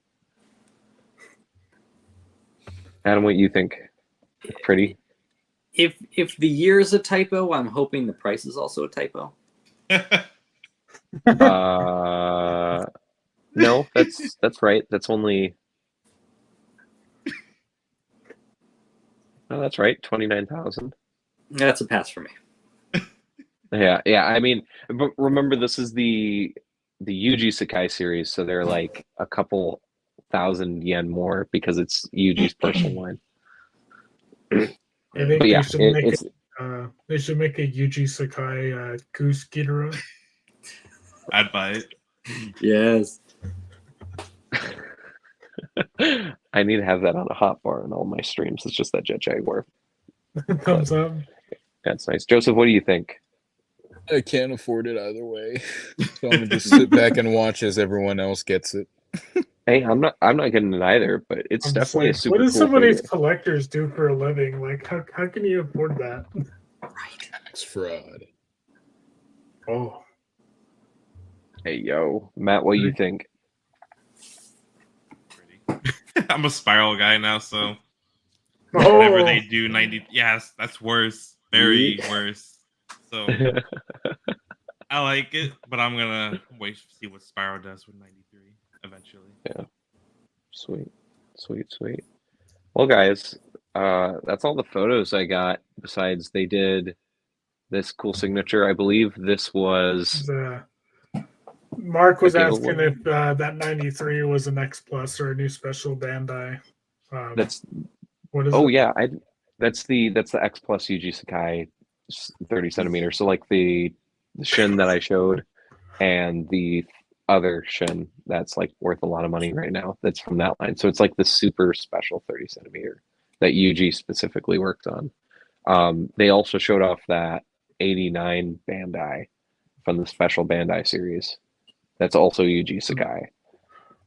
Adam, what you think? Pretty? If the year is a typo, I'm hoping the price is also a typo. No, that's right. That's only... No, that's right. 29,000. That's a pass for me. Yeah. I mean, but remember, this is the Yuji Sakai series, so they're like a couple thousand yen more because it's Yuji's personal line. I think But yeah, they should make a Yuji Sakai Goose Ghidorah. I'd buy it. Yes. I need to have that on a hotbar in all my streams. It's just that Jet Jaguar. Thumbs up. That's nice. Joseph, what do you think? I can't afford it either way, so I'm gonna just sit back and watch as everyone else gets it. Hey, I'm not getting it either, but it's I'm just definitely a like, super what cool does some of these figure. collectors do for a living? Like, how can you afford that? Tax fraud. Oh, Hey, yo, Matt, what do you think? I'm a Spiral guy now, so whatever oh, they do, 90. Yes, that's worse. Very worse. So I like it, but I'm gonna wait to see what Spiral does with 93 eventually. Yeah. Sweet. Well, guys, that's all the photos I got. Besides, they did this cool signature. I believe this was Mark was a asking giveaway. if that 93 was an X Plus or a new special Bandai. That's What is oh it? yeah, that's the X Plus Yuji Sakai 30 centimeters. So like the Shin that I showed and the other Shin that's like worth a lot of money right now. That's from that line. So it's like the super special 30 centimeter that Yuji specifically worked on. They also showed off that 89 Bandai from the special Bandai series. That's also Yuji Sakai.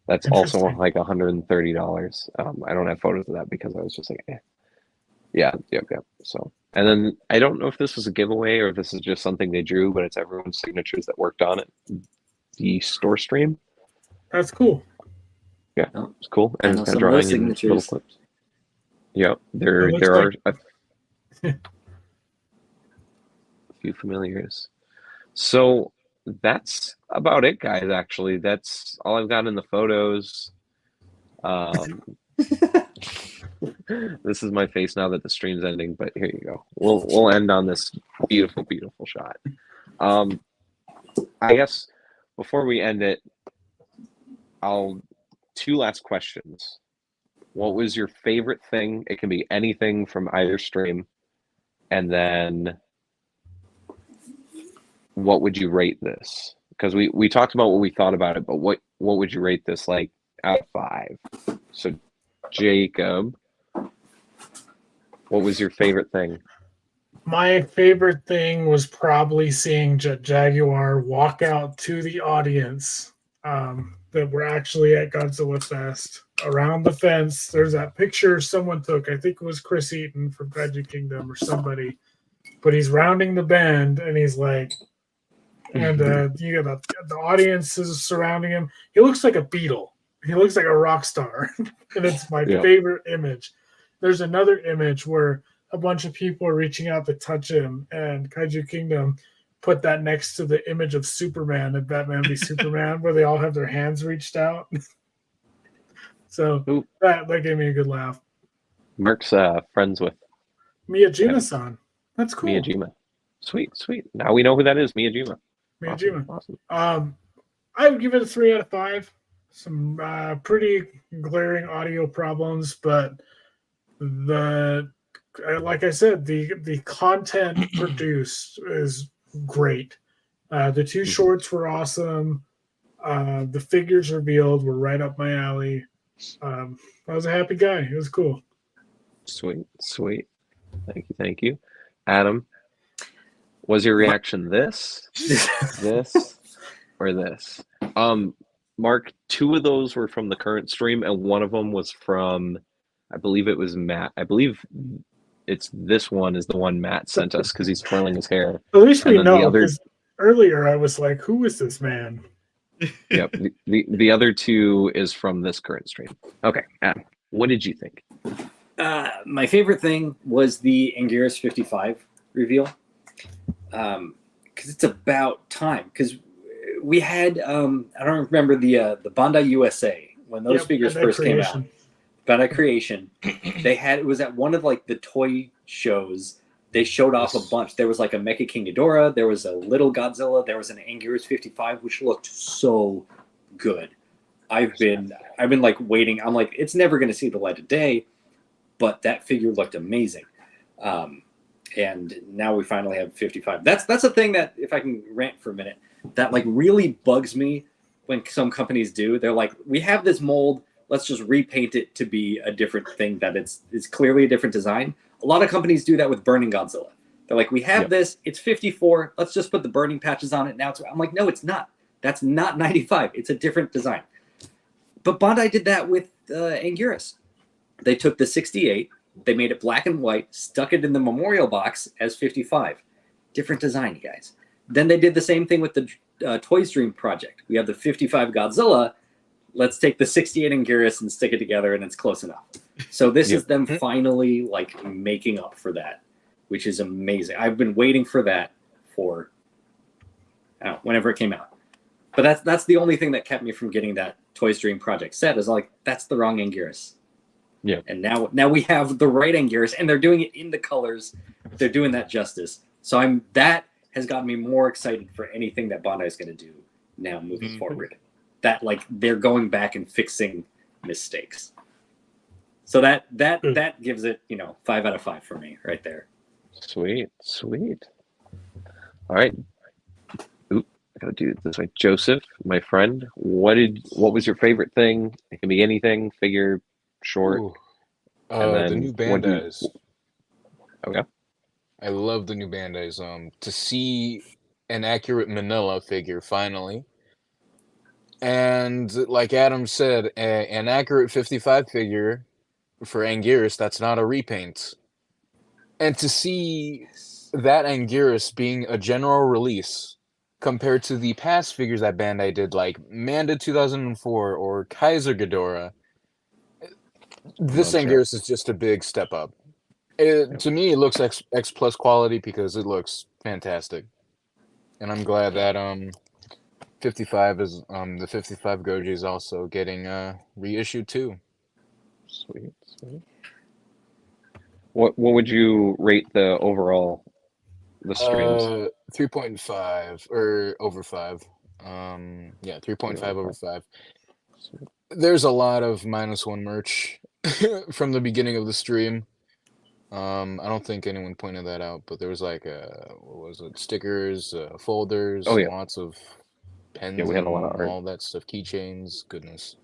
That's also Interesting. like $130. I don't have photos of that because I was just like, Yep. So, and then I don't know if this was a giveaway or if this is just something they drew, but it's everyone's signatures that worked on it. The store stream. That's cool. Yeah, it's cool. I And know it's got some of those drawing and little signatures. clips. Yeah, there It looks are like- a few familiars. So that's about it, guys. Actually, that's all I've got in the photos. This is my face now that the stream's ending, but here you go. We'll end on this beautiful shot. I guess before we end it, two last questions. What was your favorite thing? It can be anything from either stream. And then what would you rate this? Because we talked about what we thought about it, but what would you rate this like out of 5? So Jacob, what was your favorite thing? My favorite thing was probably seeing Jet Jaguar walk out to the audience that were actually at Godzilla Fest. Around the fence, there's that picture someone took. I think it was Chris Eaton from Kaiju Kingdom or somebody. But he's rounding the bend, and he's like, and you got the audience is surrounding him. He looks like a beetle. He looks like a rock star, and it's my favorite image. There's another image where a bunch of people are reaching out to touch him, and Kaiju Kingdom put that next to the image of Superman at Batman v Superman, where they all have their hands reached out. So Ooh. that gave me a good laugh. Mark's friends with Miyajima-san. That's cool. Miyajima. Sweet, sweet. Now we know who that is, Miyajima. Miyajima. Awesome. I would give it a 3 out of 5. Some pretty glaring audio problems, but like I said, the content produced is great. The 2 shorts were awesome. The figures revealed were right up my alley. I was a happy guy. It was cool. Sweet, sweet. Thank you. Adam, was your reaction this, or this? Mark, 2 of those were from the current stream, and one of them was from, I believe it was Matt. I believe it's this one is the one Matt sent us because he's twirling his hair. At least we know, the other, because earlier I was like, who is this man? Yep. The other 2 is from this current stream. Okay, Adam, what did you think? My favorite thing was the Anguirus 55 reveal. Because it's about time. Because we had, I don't remember the Bandai USA, when those figures first came out. Bandai Creation. It was at one of like the toy shows. They showed off a bunch. There was like a Mecha King Ghidorah. There was a little Godzilla. There was an Anguirus 55, which looked so good. I've been like waiting. I'm like, it's never going to see the light of day, but that figure looked amazing. And now we finally have 55. That's a thing that, if I can rant for a minute, that like really bugs me when some companies do. They're like, we have this mold, let's just repaint it to be a different thing that it's clearly a different design. A lot of companies do that with Burning Godzilla. They're like, we have this, it's 54, let's just put the burning patches on it. Now I'm like, no, it's not. That's not 95. It's a different design. But Bandai did that with Anguirus. They took the 68, they made it black and white, stuck it in the memorial box as 55. Different design, you guys. Then they did the same thing with the Toys Dream project. We have the 55 Godzilla. Let's take the 68 Anguirus and stick it together, and it's close enough. So this is them finally like making up for that, which is amazing. I've been waiting for that for whenever it came out. But that's the only thing that kept me from getting that Toys Dream project set, is like, that's the wrong Anguirus. Yeah. And now we have the right Anguirus, and they're doing it in the colors. They're doing that justice. So that has gotten me more excited for anything that Bandai is going to do now moving forward. That like they're going back and fixing mistakes. So that gives it 5 out of 5 for me right there. Sweet. All right. Oop, I gotta do it this way. Joseph, my friend, what was your favorite thing? It can be anything, figure, short. The new Bandais. Okay. I love the new Bandais. To see an accurate Manila figure finally. And like Adam said, an accurate 55 figure for Anguirus, that's not a repaint. And to see that Anguirus being a general release compared to the past figures that Bandai did, like Manda 2004 or Kaiser Ghidorah, this Anguirus is just a big step up. To me, it looks X plus quality because it looks fantastic. And I'm glad that 55 is the 55 Goji is also getting reissued too. Sweet. What would you rate the overall streams? 3.5 or over 5. 3.5 over 5. Sweet. There's a lot of -1 merch from the beginning of the stream. I don't think anyone pointed that out, but there was like what was it? Stickers, folders, lots of pens, we had a lot of art. all that stuff, keychains, goodness.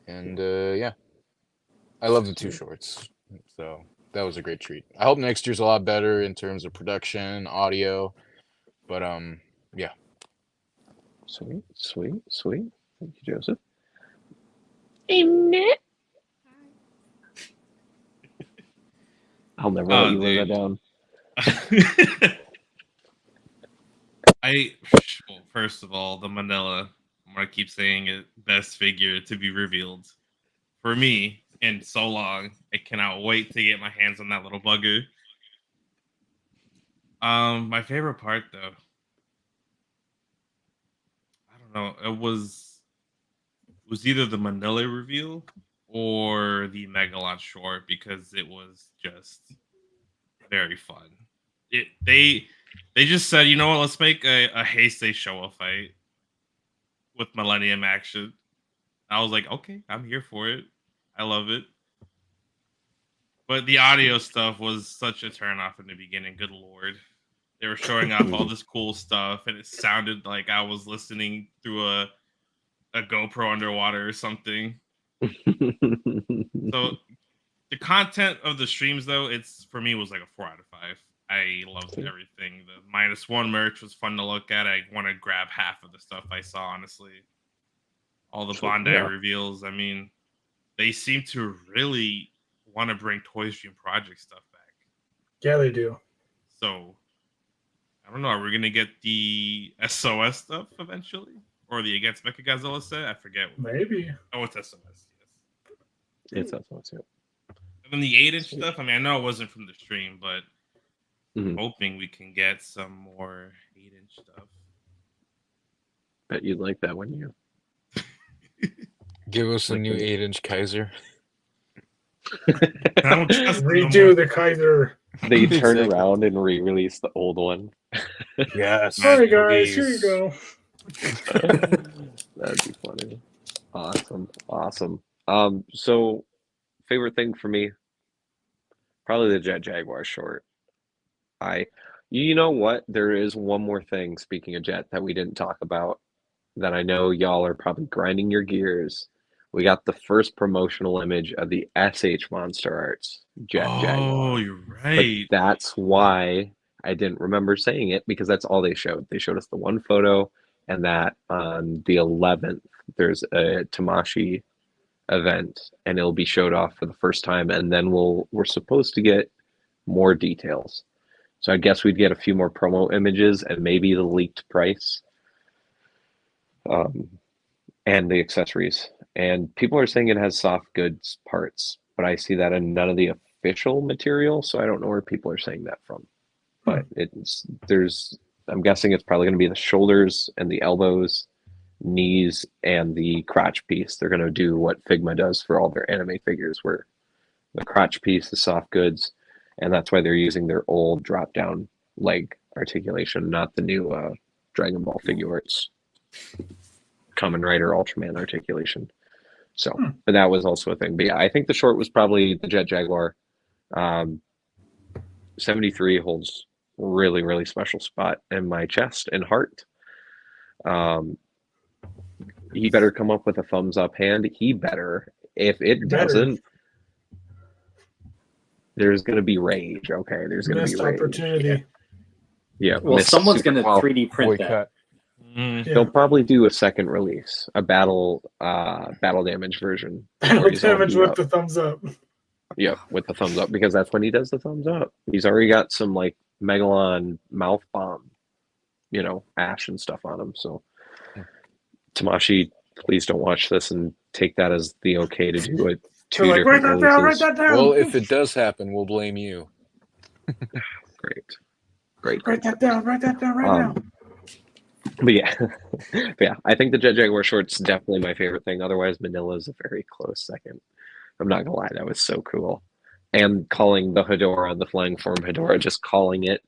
And I love the 2 shorts. So that was a great treat. I hope next year's a lot better in terms of production, audio. But yeah. Sweet. Thank you, Joseph. Amen. I'll never let you live that down. Well, first of all, the Manila, I'm gonna keep saying it, best figure to be revealed for me in so long. I cannot wait to get my hands on that little bugger. My favorite part though, don't know. It was either the Manila reveal or the Megalon short because it was just very fun. They just said, you know what, let's make a Heisei Showa fight with Millennium action. I was like, okay, I'm here for it. I love it. But the audio stuff was such a turnoff in the beginning. Good lord. They were showing off all this cool stuff, and it sounded like I was listening through a GoPro underwater or something. So the content of the streams, though, it's for me was like a 4 out of 5. I loved everything. The -1 merch was fun to look at. I want to grab half of the stuff I saw, honestly. All the Bandai reveals. I mean, they seem to really want to bring Toy Stream Project stuff back. Yeah, they do. So, I don't know. Are we going to get the SOS stuff eventually? Or the Against Mechagodzilla set? I forget. Maybe. Oh, it's SOS, yes. It's SOS, yeah. And then the 8-inch stuff, I mean, I know it wasn't from the stream, but I'm hoping we can get some more 8-inch stuff. Bet you'd like that, wouldn't you? Give us a new 8-inch Kaiser. I don't trust them no Redo more. the Kaiser. They turn Exactly. around and re-release the old one. Yes. Sorry, guys. Here you go. That'd be funny. Awesome. So favorite thing for me, probably the Jet Jaguar short. You know what? There is one more thing, speaking of Jet, that we didn't talk about that I know y'all are probably grinding your gears. We got the first promotional image of the SH Monster Arts Jet Jaguar. Oh, you're But right. that's why I didn't remember saying it, because that's all they showed. They showed us the one photo, and that on the 11th, there's a Tamashi event, and it'll be showed off for the first time, and then we're supposed to get more details. So I guess we'd get a few more promo images and maybe the leaked price, and the accessories. And people are saying it has soft goods parts, but I see that in none of the official material, so I don't know where people are saying that from. But I'm guessing it's probably going to be the shoulders and the elbows, knees, and the crotch piece. They're going to do what Figma does for all their anime figures, where the crotch piece is soft goods, and that's why they're using their old drop-down leg articulation, not the new Dragon Ball Figuarts Kamen Rider Ultraman articulation. So, but that was also a thing. But yeah, I think the short was probably the Jet Jaguar. 73 holds really, really special spot in my chest and heart. He better come up with a thumbs up hand. He better. If it doesn't, there's going to be rage. Okay, there's going to be Missed rage. opportunity. Yeah. Well, someone's going to well, 3D print that. Boycott. They'll probably do a second release, a battle damage version. Battle where he's all damage beat with up. the thumbs up. Yeah, with the thumbs up, because that's when he does the thumbs up. He's already got some like Megalon mouth bomb, ash and stuff on him. So Tamashi, please don't watch this and take that as the okay to do it. So like, write that down, write that down. Well, if it does happen, we'll blame you. Great. Write that down right now. But yeah, I think the Jet Jaguar short's definitely my favorite thing. Otherwise, Manila is a very close second. I'm not gonna lie, that was so cool. And calling the Hedora, the flying form Hedora, just calling it,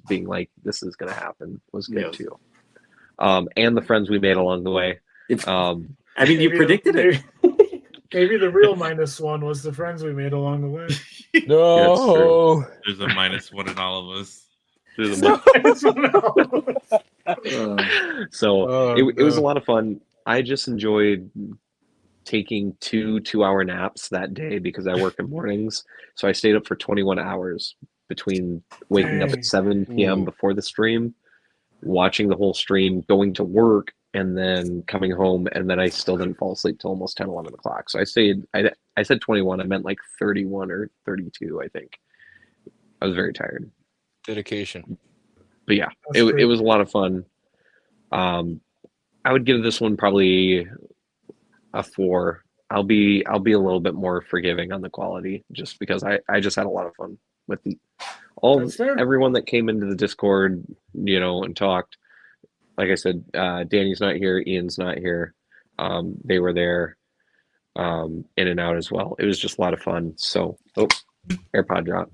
being like, this is gonna happen, was good too. And the friends we made along the way. I mean, you predicted it. Maybe the real -1 was the friends we made along the way. No. There's a -1 in all of us. So it was a lot of fun. I just enjoyed taking 2-hour naps that day because I work in mornings. So I stayed up for 21 hours between waking up at 7 p.m. before the stream, watching the whole stream, going to work, and then coming home, and then I still didn't fall asleep till almost 10, 11 o'clock. So I said 21, I meant like 31 or 32, I think. I was very tired. Dedication. But yeah, it was a lot of fun. I would give this one probably a 4. I'll be a little bit more forgiving on the quality, just because I just had a lot of fun with everyone that came into the Discord, and talked. like I said, Danny's not here, Ian's not here. They were there in and out as well. It was just a lot of fun. So, AirPod drop.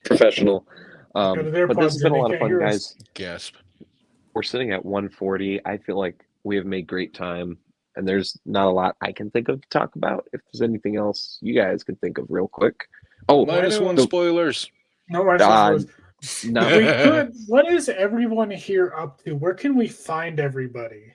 Professional. Got an But AirPods this has been a in, lot they of can't fun, hear us. guys. Gasp. We're sitting at 140. I feel like we have made great time, and there's not a lot I can think of to talk about. If there's anything else you guys can think of real quick. Oh, -1 so, spoilers. No, my uh, was. no, We could. What is everyone here up to? Where can we find everybody?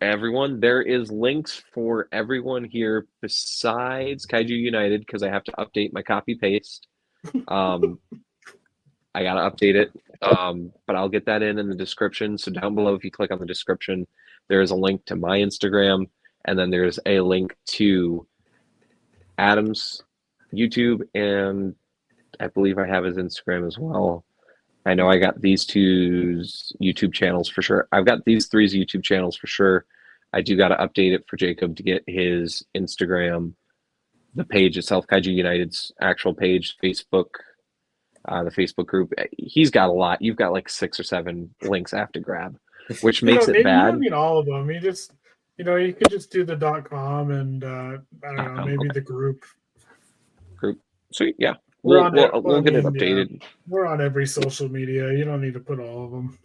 everyone, there is links for everyone here besides Kaiju United because I have to update my copy paste. I gotta update it, but I'll get that in the description. So down below, if you click on the description, there is a link to my Instagram, and then there's a link to Adam's YouTube, and I believe I have his Instagram as well. I know I got these two's YouTube channels for sure. I've got these three's YouTube channels for sure. I do got to update it for Jacob to get his Instagram, the page itself, Kaiju United's actual page, Facebook, the Facebook group. He's got a lot. You've got like 6 or 7 links I have to grab, which makes it You bad. don't need all of them. You just, you could just do the .com and I don't know, maybe Okay. the group. So yeah, We're we'll on it. we'll get it Yeah. updated. We're on every social media. You don't need to put all of them.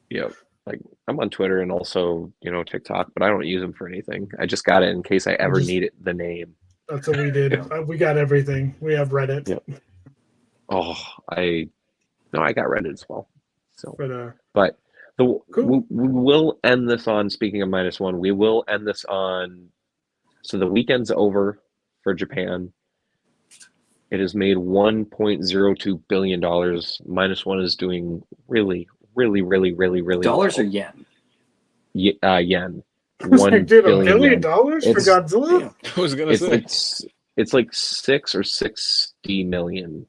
Yep. Like I'm on Twitter and also, TikTok, but I don't use them for anything. I just got it in case I ever need it, the name. That's what we did. We got everything. We have Reddit. Yep. Oh, I got Reddit as well. So, but cool. Cool. we will end this on, speaking of -1, we will end this on, so the weekend's over for Japan. It has made $1.02 billion. -1 is doing really, really, really, really, really Dollars well. or yen? Yen. I was like, dude, $1 billion yen. for Godzilla? I was gonna say. It's like $6 or $60 million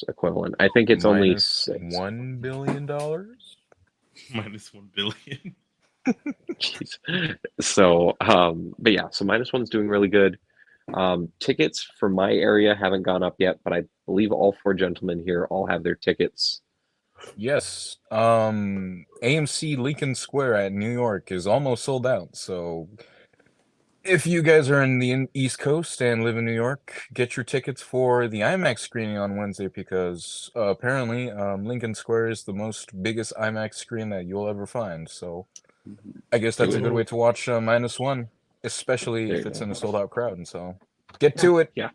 equivalent. I think it's only $6. $1 billion. -1 billion. Jeez. So, but yeah, so -1's doing really good. Tickets for my area haven't gone up yet, but I believe all 4 gentlemen here all have their tickets. Yes. AMC Lincoln Square at New York is almost sold out. So if you guys are in the East Coast and live in New York, get your tickets for the IMAX screening on Wednesday because apparently Lincoln Square is the biggest IMAX screen that you'll ever find. So I guess that's a good way to watch -1, especially if it's in a sold out crowd. And so get to it. Yeah.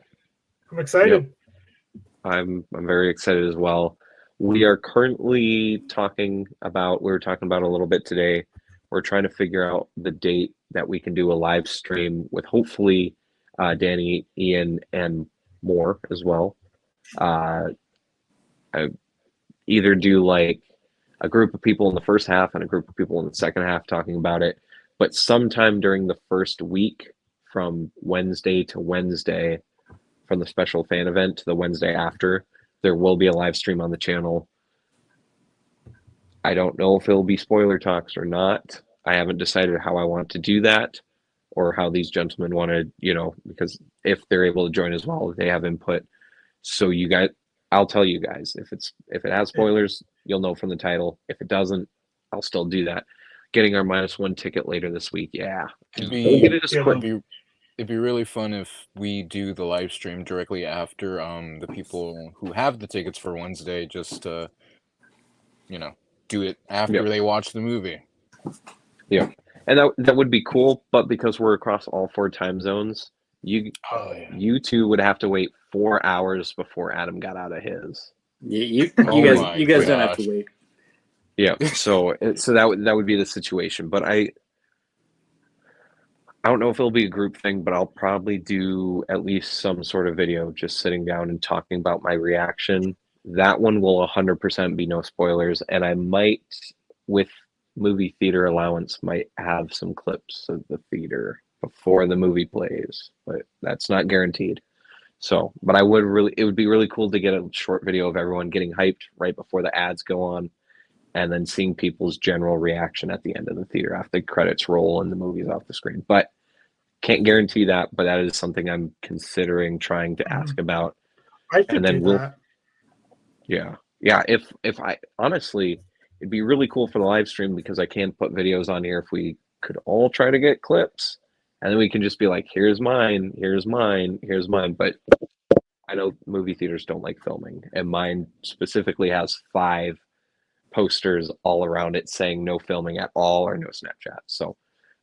I'm excited. Yep. I'm very excited as well. We are currently talking about, we were talking about a little bit today. We're trying to figure out the date that we can do a live stream with hopefully Danny, Ian, and more as well. Either do like a group of people in the first half and a group of people in the second half talking about it, but sometime during the first week from Wednesday to Wednesday, from the special fan event to the Wednesday after, there will be a live stream on the channel. I don't know if it'll be spoiler talks or not. I haven't decided how I want to do that or how these gentlemen want to, because if they're able to join as well, they have input. So you guys, I'll tell you guys, if it has spoilers, you'll know from the title. If it doesn't, I'll still do that. Getting our -1 ticket later this week. Yeah. It'd We'll get it as quick. It'd be really fun if we do the live stream directly after the people who have the tickets for Wednesday just do it after they watch the movie. Yeah. And that would be cool, but because we're across all 4 time zones, you two would have to wait 4 hours before Adam got out of his. You guys don't have to wait. Yeah. So that would be the situation, but I don't know if it'll be a group thing, but I'll probably do at least some sort of video just sitting down and talking about my reaction. That one will 100% be no spoilers, and I might, with movie theater allowance, might have some clips of the theater before the movie plays, but that's not guaranteed. So, but it would be really cool to get a short video of everyone getting hyped right before the ads go on, and then seeing people's general reaction at the end of the theater after the credits roll and the movie's off the screen. But can't guarantee that, but that is something I'm considering trying to ask about. I could do that. Yeah. If it'd be really cool for the live stream because I can put videos on here if we could all try to get clips, and then we can just be like, here's mine, here's mine, here's mine. But I know movie theaters don't like filming, and mine specifically has 5 posters all around it saying no filming at all or no Snapchat. So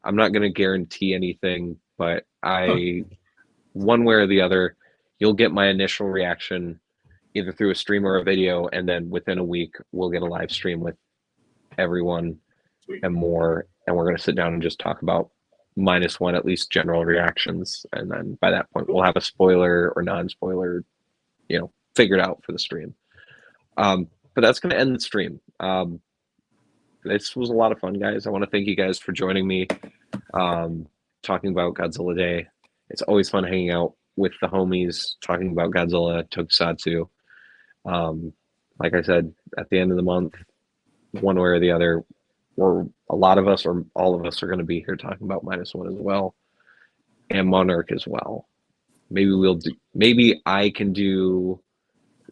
I'm not going to guarantee anything, but one way or the other, you'll get my initial reaction either through a stream or a video, and then within a week we'll get a live stream with everyone and more, and we're going to sit down and just talk about -1, at least general reactions, and then by that point we'll have a spoiler or non-spoiler, figured out for the stream. But that's going to end the stream. This was a lot of fun, guys. I want to thank you guys for joining me, talking about Godzilla Day. It's always fun hanging out with the homies, talking about Godzilla, Tokusatsu. Like I said, at the end of the month, one way or the other, or a lot of us or all of us are going to be here talking about -1 as well, and Monarch as well. Maybe I can do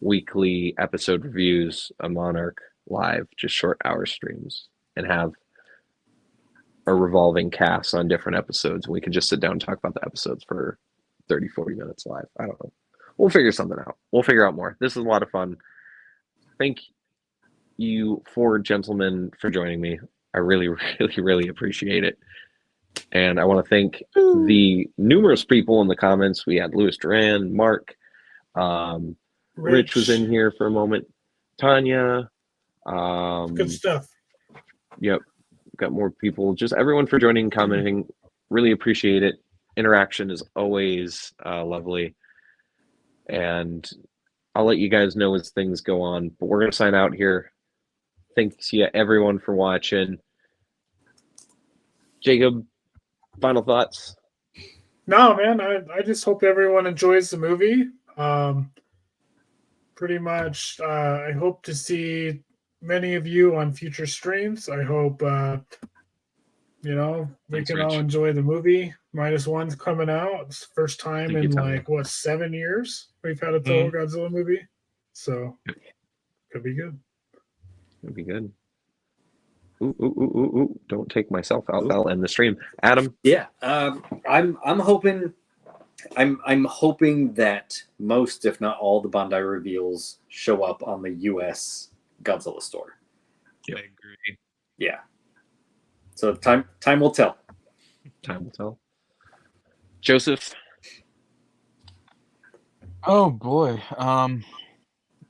weekly episode reviews of Monarch live, just short hour streams, and have a revolving cast on different episodes. And we can just sit down and talk about the episodes for 30, 40 minutes live. I don't know. We'll figure something out. We'll figure out more. This is a lot of fun. Thank you 4 gentlemen for joining me. I really, really, really appreciate it. And I want to thank the numerous people in the comments. We had Louis Duran, Mark, Rich was in here for a moment, Tanya. Good stuff. Yep. Got more people. Just everyone for joining and commenting. Really appreciate it. Interaction is always lovely. And I'll let you guys know as things go on. But we're going to sign out here. Thanks to everyone for watching. Jacob, final thoughts? No, man, I just hope everyone enjoys the movie. Pretty much, I hope to see many of you on future streams. I hope, we Thanks, can all Rich. enjoy the movie. -1's coming out. It's the first time Thank you, in Tanya. 7 years we've had a total Godzilla movie. So, could be good. It'd be good. Ooh. Don't take myself out. I'll end the stream. Adam? Yeah, I'm hoping that most, if not all, the Bandai reveals show up on the US Godzilla store. I agree. Yeah. So time will tell. Time will tell. Joseph? Oh boy.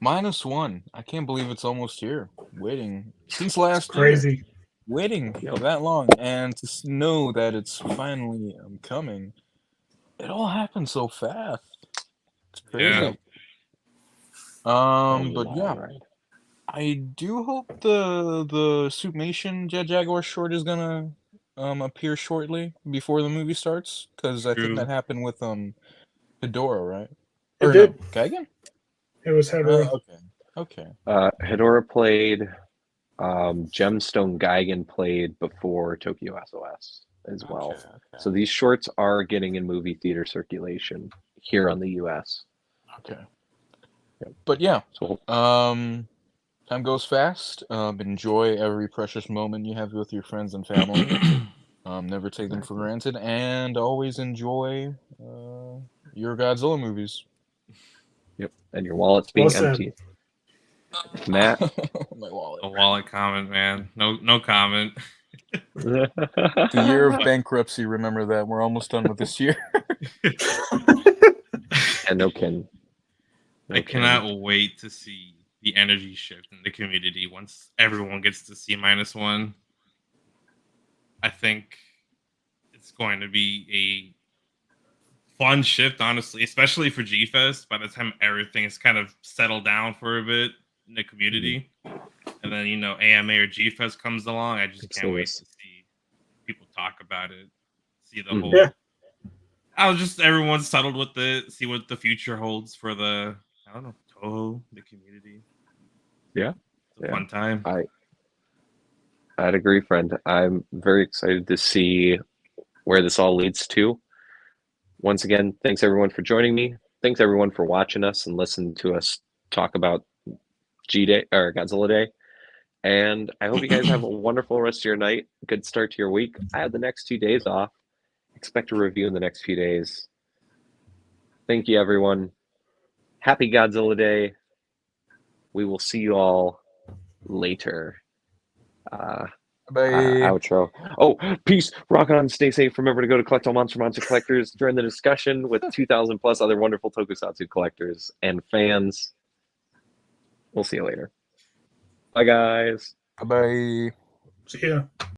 -1. I can't believe it's almost here. Waiting since last year. Crazy. Waiting that long, and to know that it's finally coming. It all happened so fast. It's crazy. Yeah. But yeah, I do hope the Suitmation Jet Jaguar short is gonna appear shortly before the movie starts, because I think True. that happened with Hedora, right? It Or did. No, Gaigan? It was Hedora. Okay. Hedora played. Gemstone Geigen played before Tokyo SOS as well. Okay. So these shorts are getting in movie theater circulation here on the US. Okay. But yeah, So time goes fast. Enjoy every precious moment you have with your friends and family. Never take them for granted, and always enjoy your Godzilla movies. yep. And your wallet's being Well said. empty. Matt? My wallet. A wallet comment, man. No comment. The year of bankruptcy. Remember that. We're almost done with this year. And no Ken. I cannot wait to see the energy shift in the community once everyone gets to see -1. I think it's going to be a fun shift, honestly, especially for G-Fest. By the time everything is kind of settled down for a bit in the community, and then AMA or G-Fest comes along, I just can't wait to see people talk about it, see the whole. Yeah. I was just everyone's settled with it. See what the future holds for the Toho, the community. Yeah. It's a fun time. I'd agree, friend. I'm very excited to see where this all leads to. Once again, thanks everyone for joining me. Thanks everyone for watching us and listening to us talk about G-Day or Godzilla Day. And I hope you guys have a wonderful rest of your night. Good start to your week. I have the next 2 days off. Expect a review in the next few days. Thank you, everyone. Happy Godzilla Day. We will see you all later. Bye. Outro. Oh, peace. Rock on. Stay safe. Remember to go to Collect All Monster Collectors during the discussion with 2,000 plus other wonderful Tokusatsu collectors and fans. We'll see you later. Bye, guys. Bye. See ya.